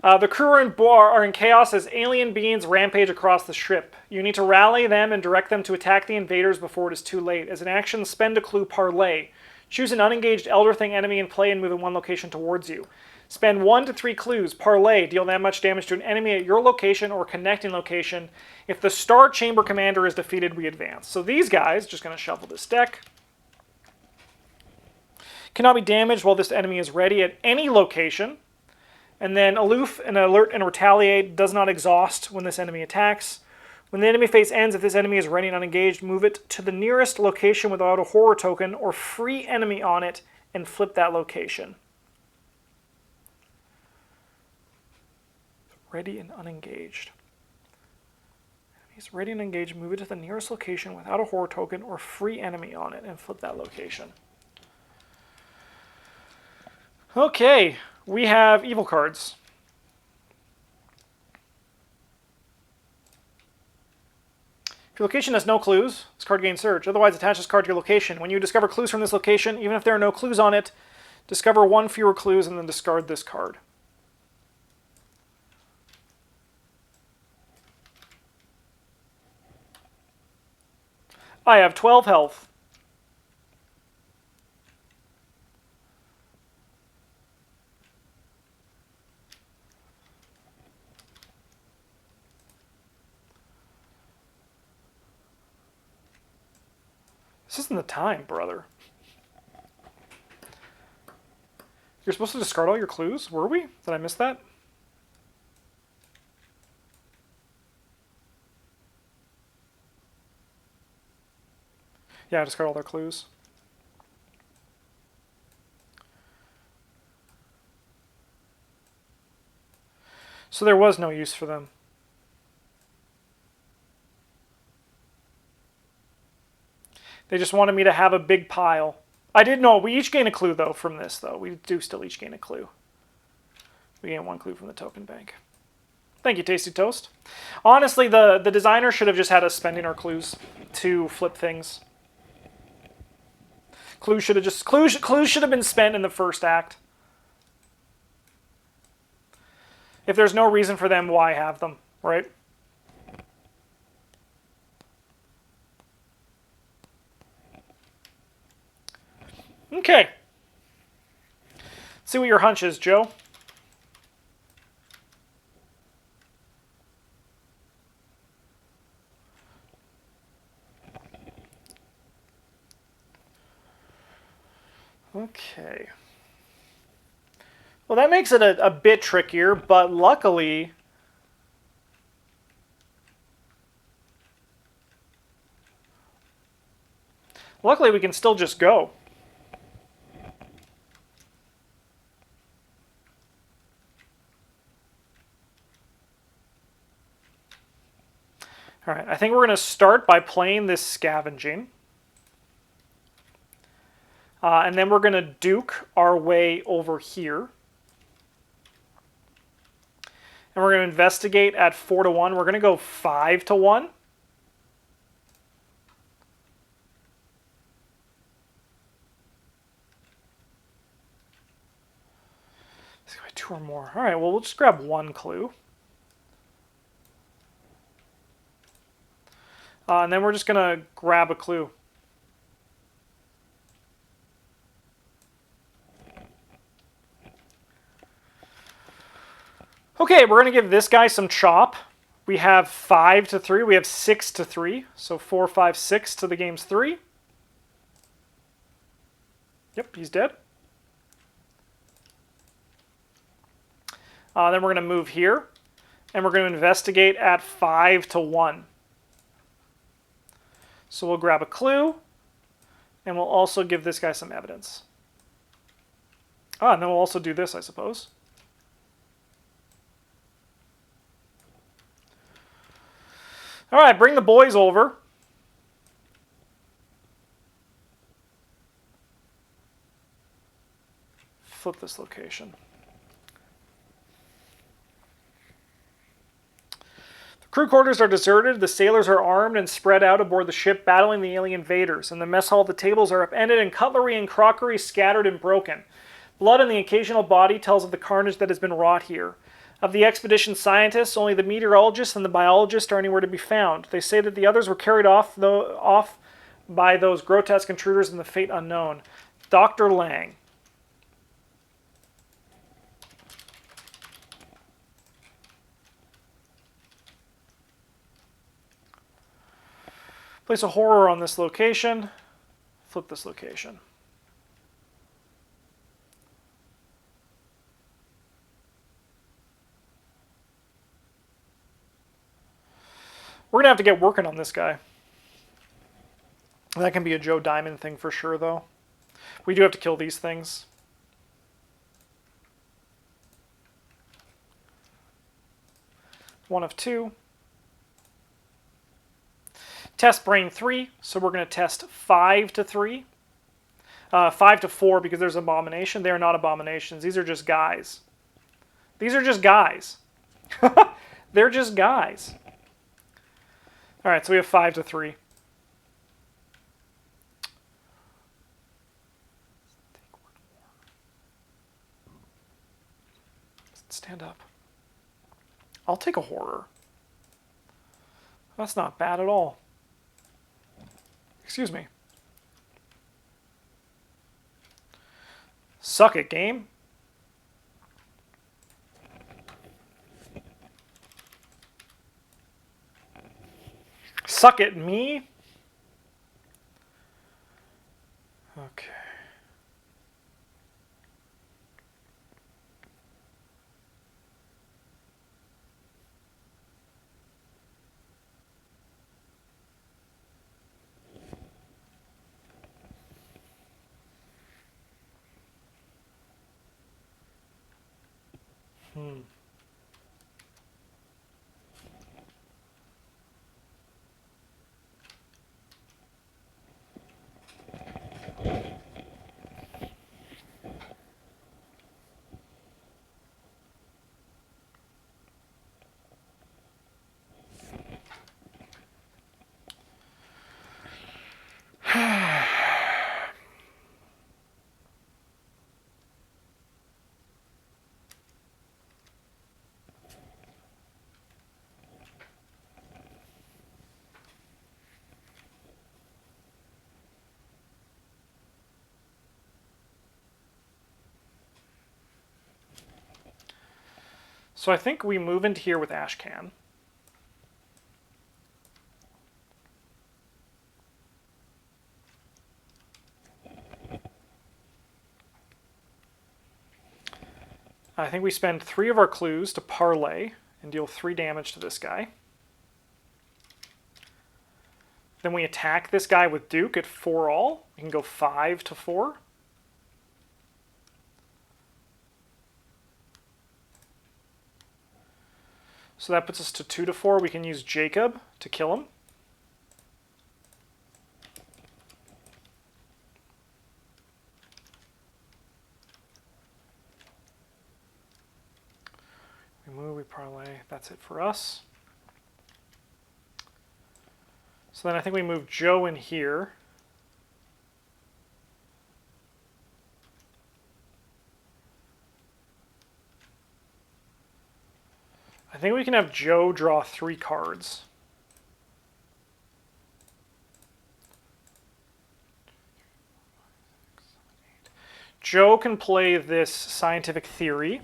The crew are in chaos as alien beings rampage across the ship. You need to rally them and direct them to attack the invaders before it is too late. As an action, spend a clue parlay. Choose an unengaged Elder Thing enemy in play and move in 1 location towards you. Spend 1 to 3 clues. Parlay. Deal that much damage to an enemy at your location or connecting location. If the Star Chamber commander is defeated, we advance. So these guys, just going to shuffle this deck, cannot be damaged while this enemy is ready at any location. And then aloof and alert and retaliate does not exhaust when this enemy attacks. When the enemy phase ends, if this enemy is ready and unengaged, move it to the nearest location without a horror token or free enemy on it and flip that location. Ready and unengaged. Enemies ready and engaged, move it to the nearest location without a horror token or free enemy on it and flip that location. Okay, we have evil cards. If your location has no clues, this card gains surge. Otherwise, attach this card to your location. When you discover clues from this location, even if there are no clues on it, discover 1 fewer clues and then discard this card. I have 12 health. This isn't the time, brother. You're supposed to discard all your clues? Were we? Did I miss that? Yeah, discard all their clues. So there was no use for them. They just wanted me to have a big pile. I did know. We each gain a clue, though, from this, though. We do still each gain a clue. We gain 1 clue from the token bank. Thank you, Tasty Toast. Honestly, the designer should have just had us spending our clues to flip things. Clues should have been spent in the first act. If there's no reason for them, why have them, right? Okay. See what your hunch is, Joe. Okay. Well, that makes it a bit trickier, but luckily... Luckily, we can still just go. All right, I think we're going to start by playing this scavenging. And then we're going to duke our way over here. And we're going to investigate at 4 to 1. We're going to go 5 to 1. Let's go 2 or more. All right, well, we'll just grab 1 clue. And then we're just going to grab a clue. Okay, we're going to give this guy some chop. We have 5 to 3. We have 6 to 3. So 4, 5, 6 to the game's 3. Yep, he's dead. Then we're going to move here. And we're going to investigate at 5 to 1. So we'll grab a clue. And we'll also give this guy some evidence. And then we'll also do this, I suppose. All right, bring the boys over. Flip this location. The crew quarters are deserted, the sailors are armed and spread out aboard the ship battling the alien invaders. In the mess hall, the tables are upended and cutlery and crockery scattered and broken. Blood on the occasional body tells of the carnage that has been wrought here. Of the expedition scientists, only the meteorologist and the biologist are anywhere to be found. They say that the others were carried off by those grotesque intruders in the fate unknown. Dr. Lang. Place a horror on this location. Flip this location. We're going to have to get working on this guy. That can be a Joe Diamond thing for sure, though. We do have to kill these things. One of 2. Test brain 3, so we're going to test 5 to 3. 5 to 4 because there's abomination. They are not abominations. These are just guys. These are just guys. They're just guys. All right, so we have 5 to 3. Stand up. I'll take a horror. That's not bad at all. Excuse me. Suck it, game. Suck it, me? Okay. So I think we move into here with Ashcan. I think we spend 3 of our clues to parlay and deal 3 damage to this guy. Then we attack this guy with Duke at 4 all. We can go 5 to 4. So that puts us to 2 to 4. We can use Jacob to kill him. We move, we parlay. That's it for us. So then I think we move Joe in here. I think we can have Joe draw 3 cards. Joe can play this scientific theory.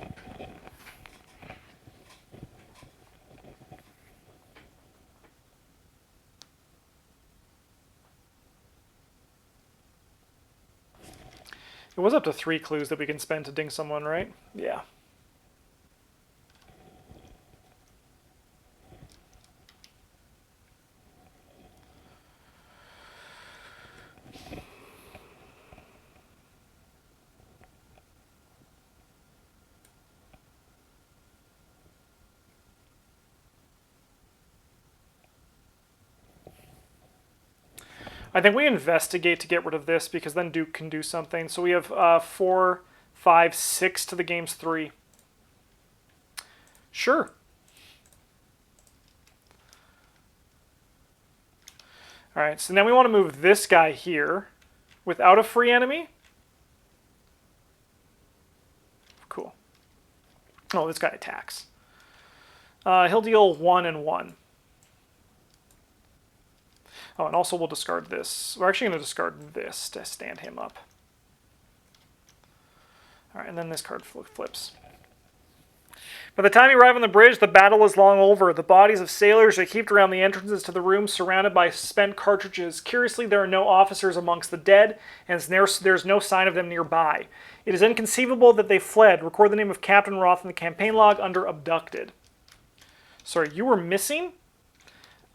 It was up to 3 clues that we can spend to ding someone, right? Yeah. I think we investigate to get rid of this because then Duke can do something. So we have 4, 5, 6 to the game's 3. Sure. All right, so then we want to move this guy here without a free enemy. Cool. Oh, this guy attacks. He'll deal 1 and 1. Oh, and also we'll discard this. We're actually going to discard this to stand him up. All right, and then this card flips. By the time you arrive on the bridge, the battle is long over. The bodies of sailors are heaped around the entrances to the rooms, surrounded by spent cartridges. Curiously, there are no officers amongst the dead, and there's no sign of them nearby. It is inconceivable that they fled. Record the name of Captain Roth in the campaign log under abducted. Sorry, you were missing?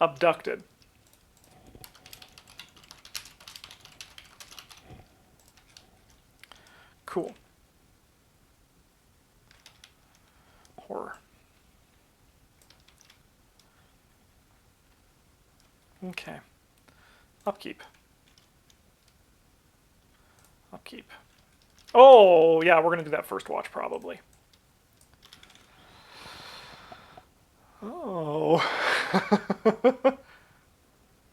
Abducted. Cool. Horror. Okay. Upkeep. Upkeep. Oh, yeah, we're going to do that first watch, probably. Oh.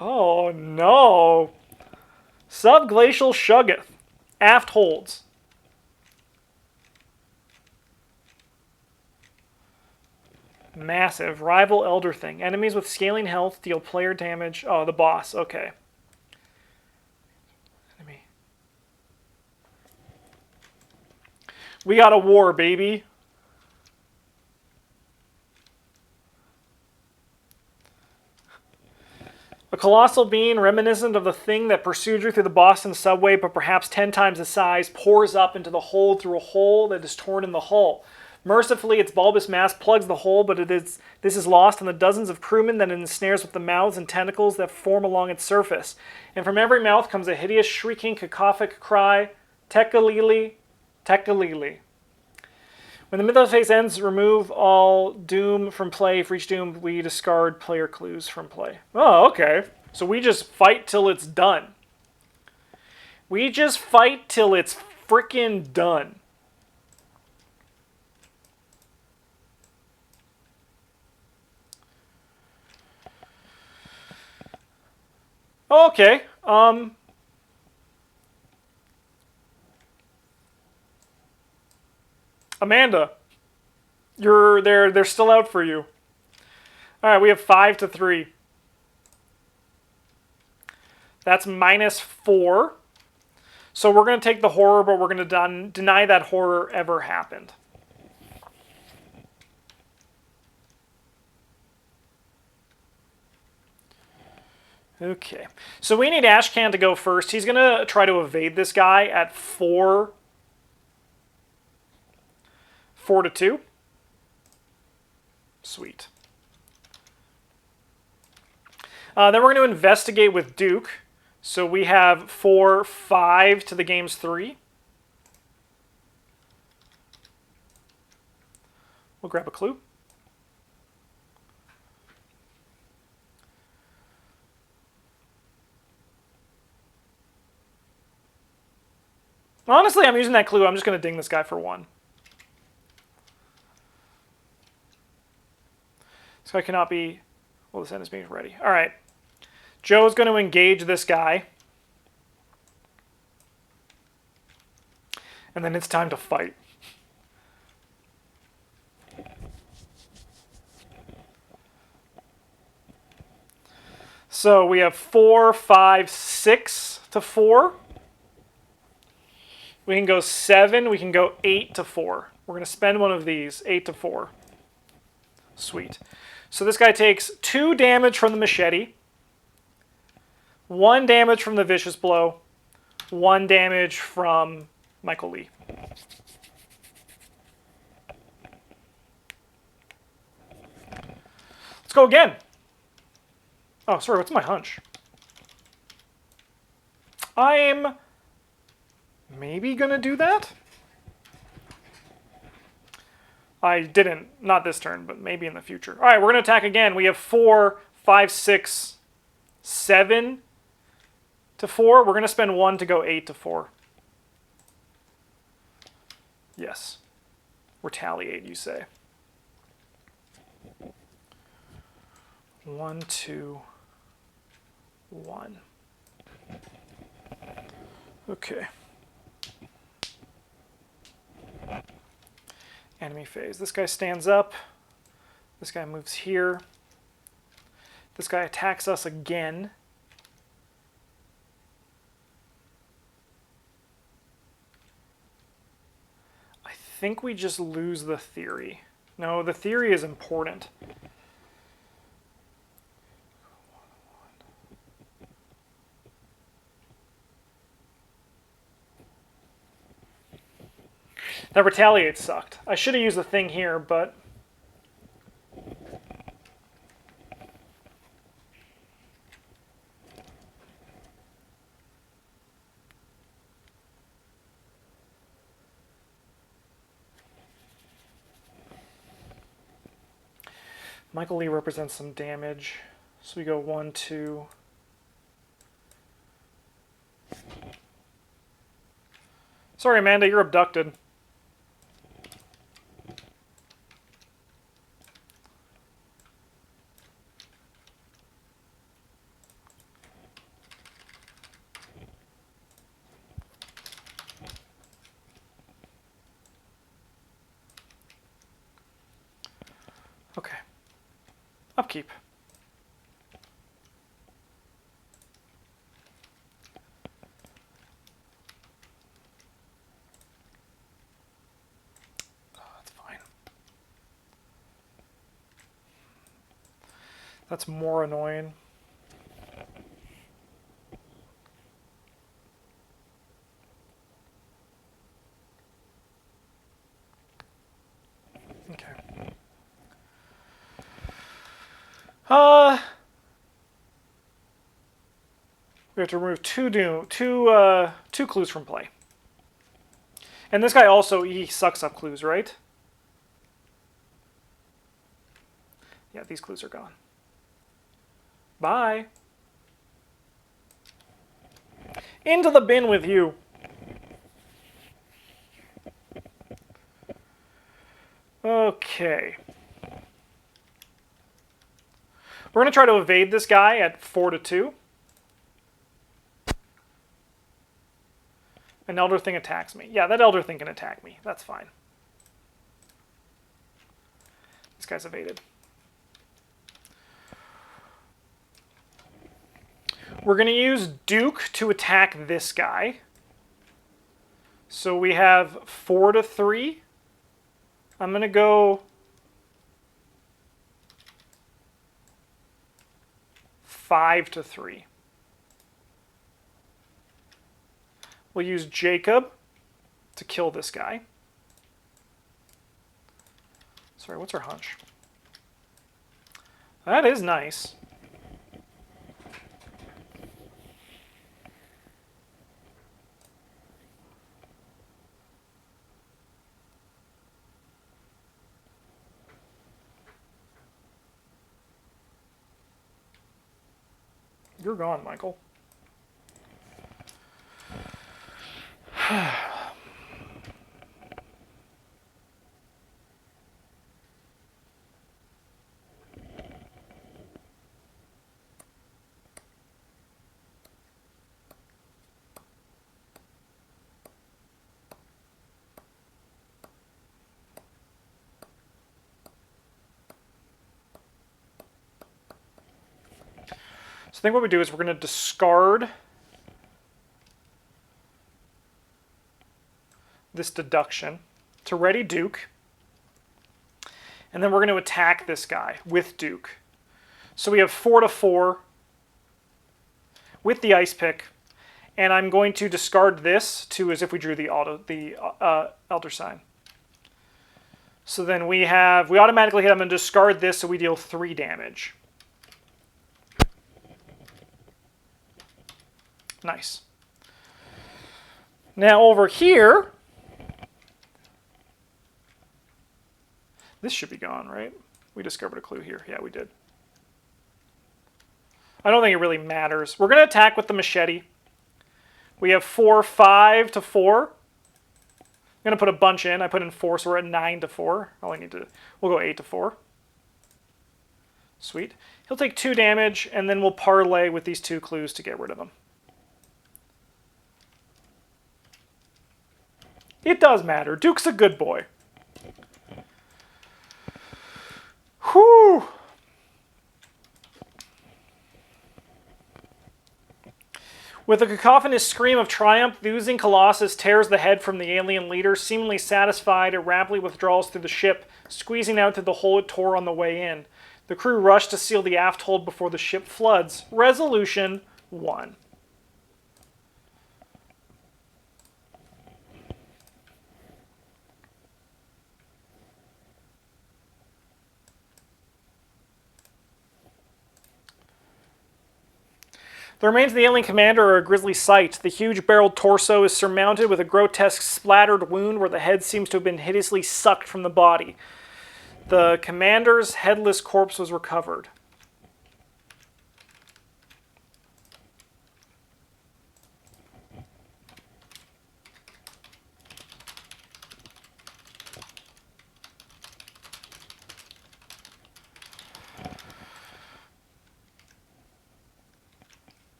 Oh, no. Subglacial Shuggoth. Aft holds. Massive. Rival Elder Thing. Enemies with scaling health deal player damage. Oh, the boss. Okay. Enemy. We got a war, baby. A colossal being reminiscent of the thing that pursued you through the Boston subway, but perhaps 10 times the size, pours up into the hold through a hole that is torn in the hull. Mercifully, its bulbous mass plugs the hole, but this is lost on the dozens of crewmen that it ensnares with the mouths and tentacles that form along its surface. And from every mouth comes a hideous, shrieking, cacophonic cry, Tekalili, Tekalili. When the mythos phase ends, remove all doom from play. For each doom, we discard player clues from play. Oh, okay. So we just fight till it's done. We just fight till it's frickin' done. Okay. Amanda, they're still out for you. All right, we have 5 to 3. That's -4. So we're going to take the horror, but we're going to deny that horror ever happened. Okay, so we need Ashcan to go first. He's going to try to evade this guy at 4 4 to 2. Sweet. Then we're going to investigate with Duke. So we have 4, 5 to the game's 3. We'll grab a clue. Honestly, I'm using that clue. I'm just going to ding this guy for 1. This guy cannot be... Well, this end is being ready. All right. Joe's going to engage this guy. And then it's time to fight. So we have 4, 5, 6 to 4. We can go 7. We can go 8 to 4. We're going to spend one of these. 8 to 4. Sweet. So this guy takes 2 damage from the machete, 1 damage from the vicious blow, 1 damage from Michael Lee. Let's go again. Oh, sorry, what's my hunch? I'm maybe going to do that? I didn't, not this turn, but maybe in the future. All right, we're going to attack again. We have 4, 5, 6, 7 to 4. We're going to spend 1 to go 8 to 4. Yes. Retaliate, you say. 1, 2, 1. Okay. Enemy phase. This guy stands up. This guy moves here. This guy attacks us again. I think we just lose the theory. No, the theory is important. That retaliate sucked. I should have used the thing here, but... Michael Lee represents some damage. So we go 1, 2... Sorry, Amanda, you're abducted. Okay. Upkeep. Oh, that's fine. That's more annoying. Okay. We have to remove two clues from play. And this guy also, he sucks up clues, right? Yeah, these clues are gone. Bye. Into the bin with you. Okay. We're going to try to evade this guy at 4 to 2. An Elder Thing attacks me. Yeah, that Elder Thing can attack me. That's fine. This guy's evaded. We're going to use Duke to attack this guy. So we have 4 to 3. I'm going to go 5 to 3. We'll use Jacob to kill this guy. Sorry, what's our hunch? That is nice. You're gone, Michael. So I think what we do is we're going to discard this deduction to ready Duke. And then we're going to attack this guy with Duke. So we have 4 to 4 with the ice pick. And I'm going to discard this to as if we drew the Elder Sign. So then we automatically hit. I'm going to discard this so we deal 3 damage. Nice. Now over here, this should be gone, right? We discovered a clue here. Yeah, we did. I don't think it really matters. We're going to attack with the machete. We have 4, 5 to 4. I'm going to put a bunch in. I put in 4, so we're at 9 to 4. We'll go 8 to 4. Sweet. He'll take 2 damage, and then we'll parlay with these 2 clues to get rid of him. It does matter. Duke's a good boy. Whew. With a cacophonous scream of triumph, the oozing colossus tears the head from the alien leader. Seemingly satisfied, it rapidly withdraws through the ship, squeezing out through the hole it tore on the way in. The crew rush to seal the aft hold before the ship floods. Resolution 1. The remains of the alien commander are a grisly sight. The huge barreled torso is surmounted with a grotesque splattered wound where the head seems to have been hideously sucked from the body. The commander's headless corpse was recovered.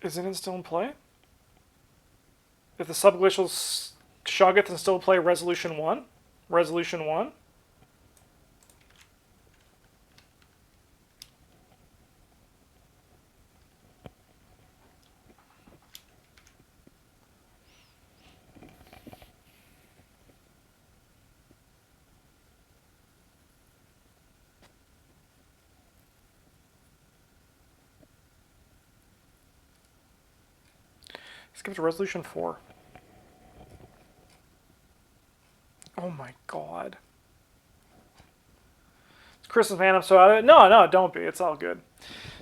Isn't it still in play? If the subglacial Shoggoth is still in play, Resolution 1? Resolution 1? Skip to Resolution 4. Oh my god. It's Christmas, man. I'm so out of it. No, don't be. It's all good.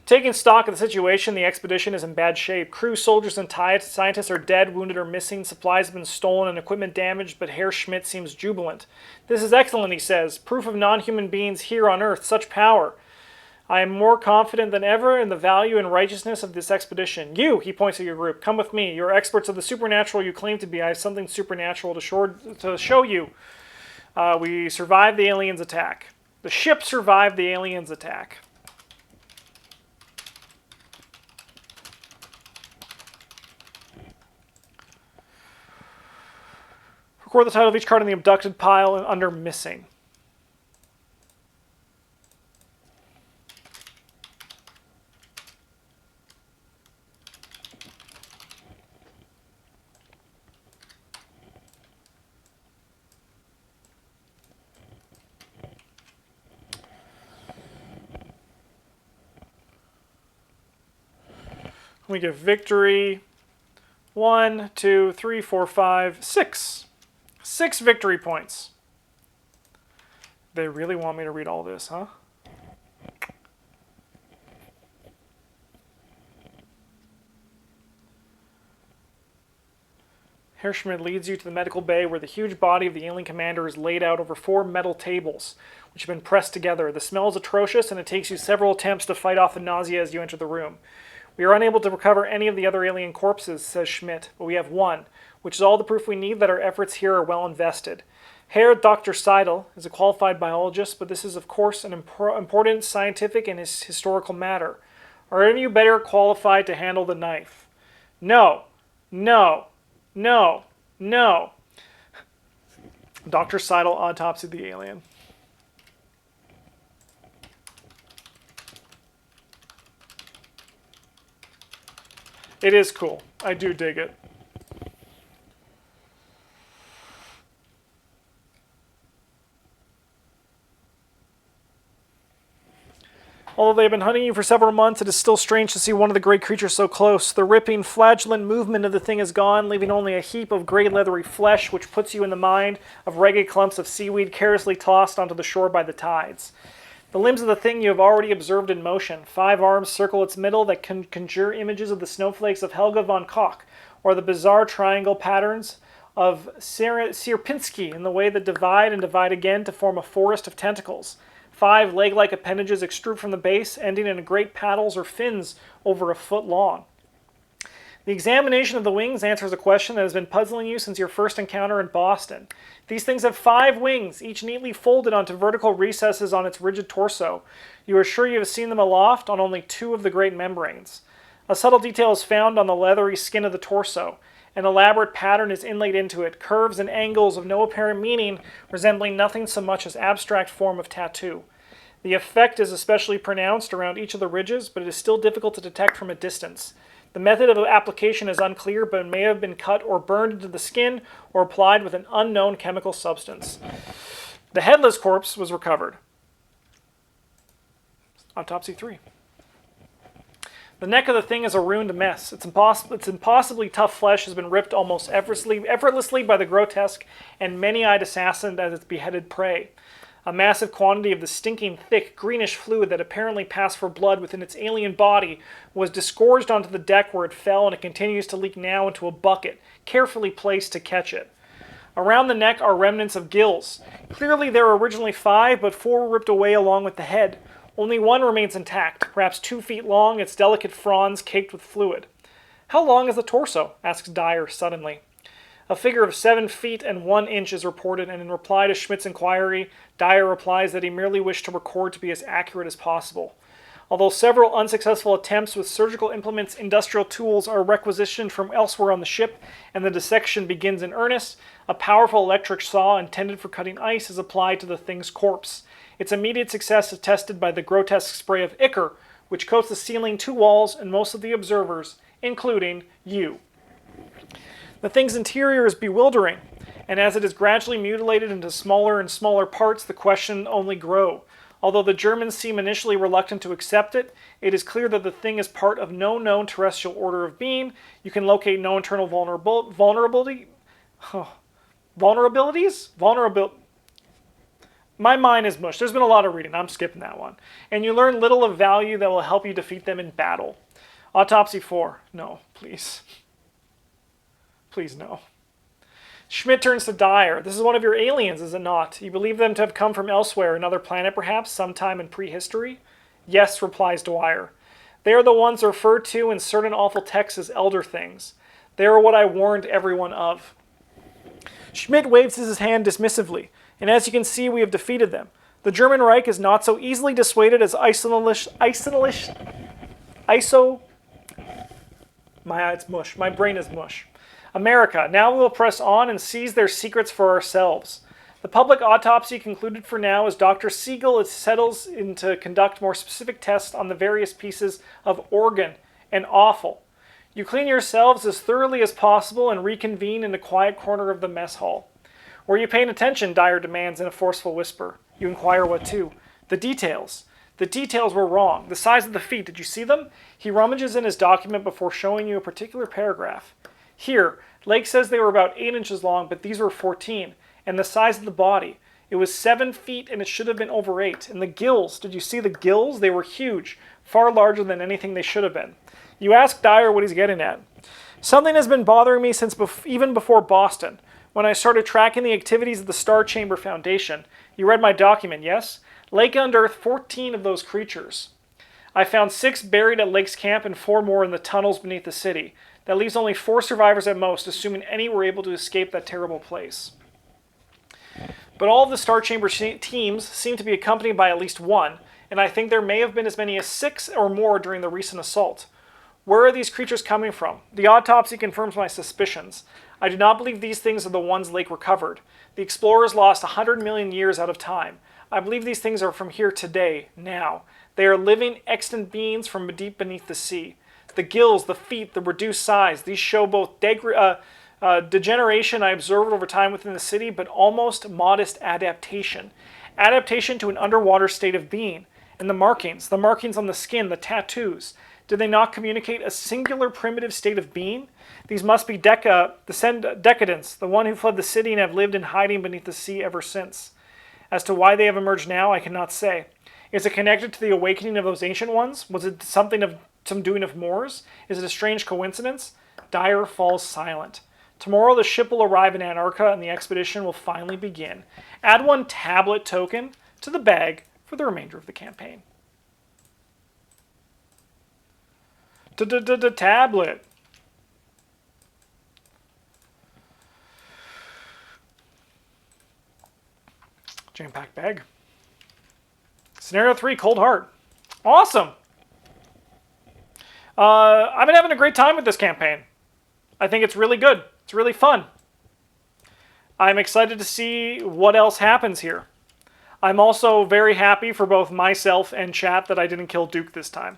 Taking stock of the situation, the expedition is in bad shape. Crew, soldiers, and scientists are dead, wounded, or missing. Supplies have been stolen and equipment damaged, but Herr Schmidt seems jubilant. This is excellent, he says. Proof of non-human beings here on Earth. Such power. I am more confident than ever in the value and righteousness of this expedition. You, he points at your group, come with me. You're experts of the supernatural you claim to be. I have something supernatural to show you. We survived the aliens' attack. The ship survived the aliens' attack. Record the title of each card in the abducted pile under missing. We get victory. 1, 2, 3, 4, 5, 6. 6 victory points. They really want me to read all this, huh? Herr Schmidt leads you to the medical bay where the huge body of the alien commander is laid out over 4 metal tables, which have been pressed together. The smell is atrocious, and it takes you several attempts to fight off the nausea as you enter the room. We are unable to recover any of the other alien corpses, says Schmidt, but we have one, which is all the proof we need that our efforts here are well invested. Herr Dr. Seidel is a qualified biologist, but this is, of course, an important scientific and historical matter. Are any of you better qualified to handle the knife? No. No. No. No. Dr. Seidel autopsied the alien. It is cool. I do dig it. Although they have been hunting you for several months, it is still strange to see one of the great creatures so close. The ripping, flagellant movement of the thing is gone, leaving only a heap of gray leathery flesh, which puts you in the mind of ragged clumps of seaweed carelessly tossed onto the shore by the tides. The limbs of the thing you have already observed in motion. 5 arms circle its middle that can conjure images of the snowflakes of Helga von Koch, or the bizarre triangle patterns of Sierpinski in the way that divide and divide again to form a forest of tentacles. 5 leg-like appendages extrude from the base, ending in great paddles or fins over a foot long. The examination of the wings answers a question that has been puzzling you since your first encounter in Boston. These things have 5 wings, each neatly folded onto vertical recesses on its rigid torso. You are sure you have seen them aloft on only 2 of the great membranes. A subtle detail is found on the leathery skin of the torso. An elaborate pattern is inlaid into it, curves and angles of no apparent meaning, resembling nothing so much as abstract form of tattoo. The effect is especially pronounced around each of the ridges, but it is still difficult to detect from a distance. The method of application is unclear, but it may have been cut or burned into the skin or applied with an unknown chemical substance. The headless corpse was recovered. Autopsy 3. The neck of the thing is a ruined mess. Its impossibly tough flesh has been ripped almost effortlessly by the grotesque and many-eyed assassin as its beheaded prey. A massive quantity of the stinking, thick, greenish fluid that apparently passed for blood within its alien body was disgorged onto the deck where it fell, and it continues to leak now into a bucket, carefully placed to catch it. Around the neck are remnants of gills. Clearly there were originally 5, but 4 were ripped away along with the head. Only one remains intact, perhaps 2 feet long, its delicate fronds caked with fluid. How long is the torso? Asks Dyer suddenly. A figure of 7 feet and 1 inch is reported, and in reply to Schmidt's inquiry, Dyer replies that he merely wished to record to be as accurate as possible. Although several unsuccessful attempts with surgical implements, industrial tools are requisitioned from elsewhere on the ship, and the dissection begins in earnest, a powerful electric saw intended for cutting ice is applied to the thing's corpse. Its immediate success is tested by the grotesque spray of ichor, which coats the ceiling, 2 walls, and most of the observers, including you. The thing's interior is bewildering, and as it is gradually mutilated into smaller and smaller parts, the questions only grow. Although the Germans seem initially reluctant to accept it, it is clear that the thing is part of no known terrestrial order of being. You can locate no internal vulnerabilities? My mind is mush. There's been a lot of reading. I'm skipping that one. And you learn little of value that will help you defeat them in battle. Autopsy 4. No, please. Please, no. Schmidt turns to Dyer. This is one of your aliens, is it not? You believe them to have come from elsewhere, another planet perhaps, sometime in prehistory? Yes, replies Dwyer. They are the ones referred to in certain awful texts as elder things. They are what I warned everyone of. Schmidt waves his hand dismissively, and as you can see, we have defeated them. The German Reich is not so easily dissuaded as it's mush. My brain is mush. America, now we will press on and seize their secrets for ourselves. The public autopsy concluded for now as Dr. Siegel settles in to conduct more specific tests on the various pieces of organ and offal. You clean yourselves as thoroughly as possible and reconvene in a quiet corner of the mess hall. Were you paying attention? Dyer demands in a forceful whisper. You inquire what to. The details. The details were wrong. The size of the feet, did you see them? He rummages in his document before showing you a particular paragraph. Here, Lake says they were about 8 inches long, but these were 14. And the size of the body. It was 7 feet and it should have been over 8. And the gills, did you see the gills? They were huge, far larger than anything they should have been. You ask Dyer what he's getting at. Something has been bothering me since even before Boston, when I started tracking the activities of the Star Chamber Foundation. You read my document, yes? Lake unearthed 14 of those creatures. I found 6 buried at Lake's camp and 4 more in the tunnels beneath the city. That leaves only 4 survivors at most, assuming any were able to escape that terrible place. But all of the Star Chamber teams seem to be accompanied by at least 1, and I think there may have been as many as 6 or more during the recent assault. Where are these creatures coming from? The autopsy confirms my suspicions. I do not believe these things are the ones Lake recovered. The explorers lost 100 million years out of time. I believe these things are from here today, now. They are living, extant beings from deep beneath the sea. The gills, the feet, the reduced size, these show both degeneration I observed over time within the city, but almost modest adaptation. Adaptation to an underwater state of being. And the markings on the skin, the tattoos. Did they not communicate a singular primitive state of being? These must be decadents, the one who fled the city and have lived in hiding beneath the sea ever since. As to why they have emerged now, I cannot say. Is it connected to the awakening of those ancient ones? Was it some doing of Moore's? Is it a strange coincidence? Dyer falls silent. Tomorrow the ship will arrive in Antarctica and the expedition will finally begin. Add 1 tablet token to the bag for the remainder of the campaign. Tablet. Jam-packed bag. Scenario 3, Cold Heart. Awesome. I've been having a great time with this campaign. I think it's really good. It's really fun. I'm excited to see what else happens here. I'm also very happy for both myself and chat that I didn't kill Duke this time.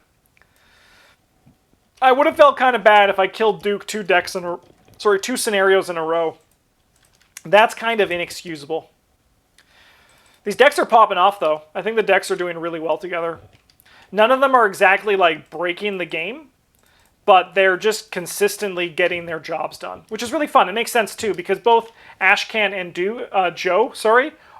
I would have felt kind of bad if I killed Duke 2 scenarios in a row. That's kind of inexcusable. These decks are popping off, though. I think the decks are doing really well together. None of them are exactly like breaking the game, but they're just consistently getting their jobs done, which is really fun. It makes sense, too, because both Ashcan and Joe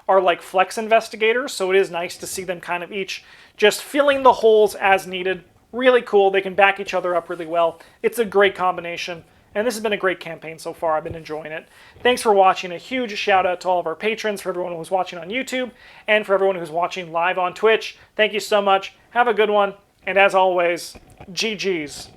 are like flex investigators, so it is nice to see them kind of each just filling the holes as needed. Really cool. They can back each other up really well. It's a great combination, and this has been a great campaign so far. I've been enjoying it. Thanks for watching. A huge shout out to all of our patrons, for everyone who's watching on YouTube, and for everyone who's watching live on Twitch. Thank you so much. Have a good one, and as always, GG's.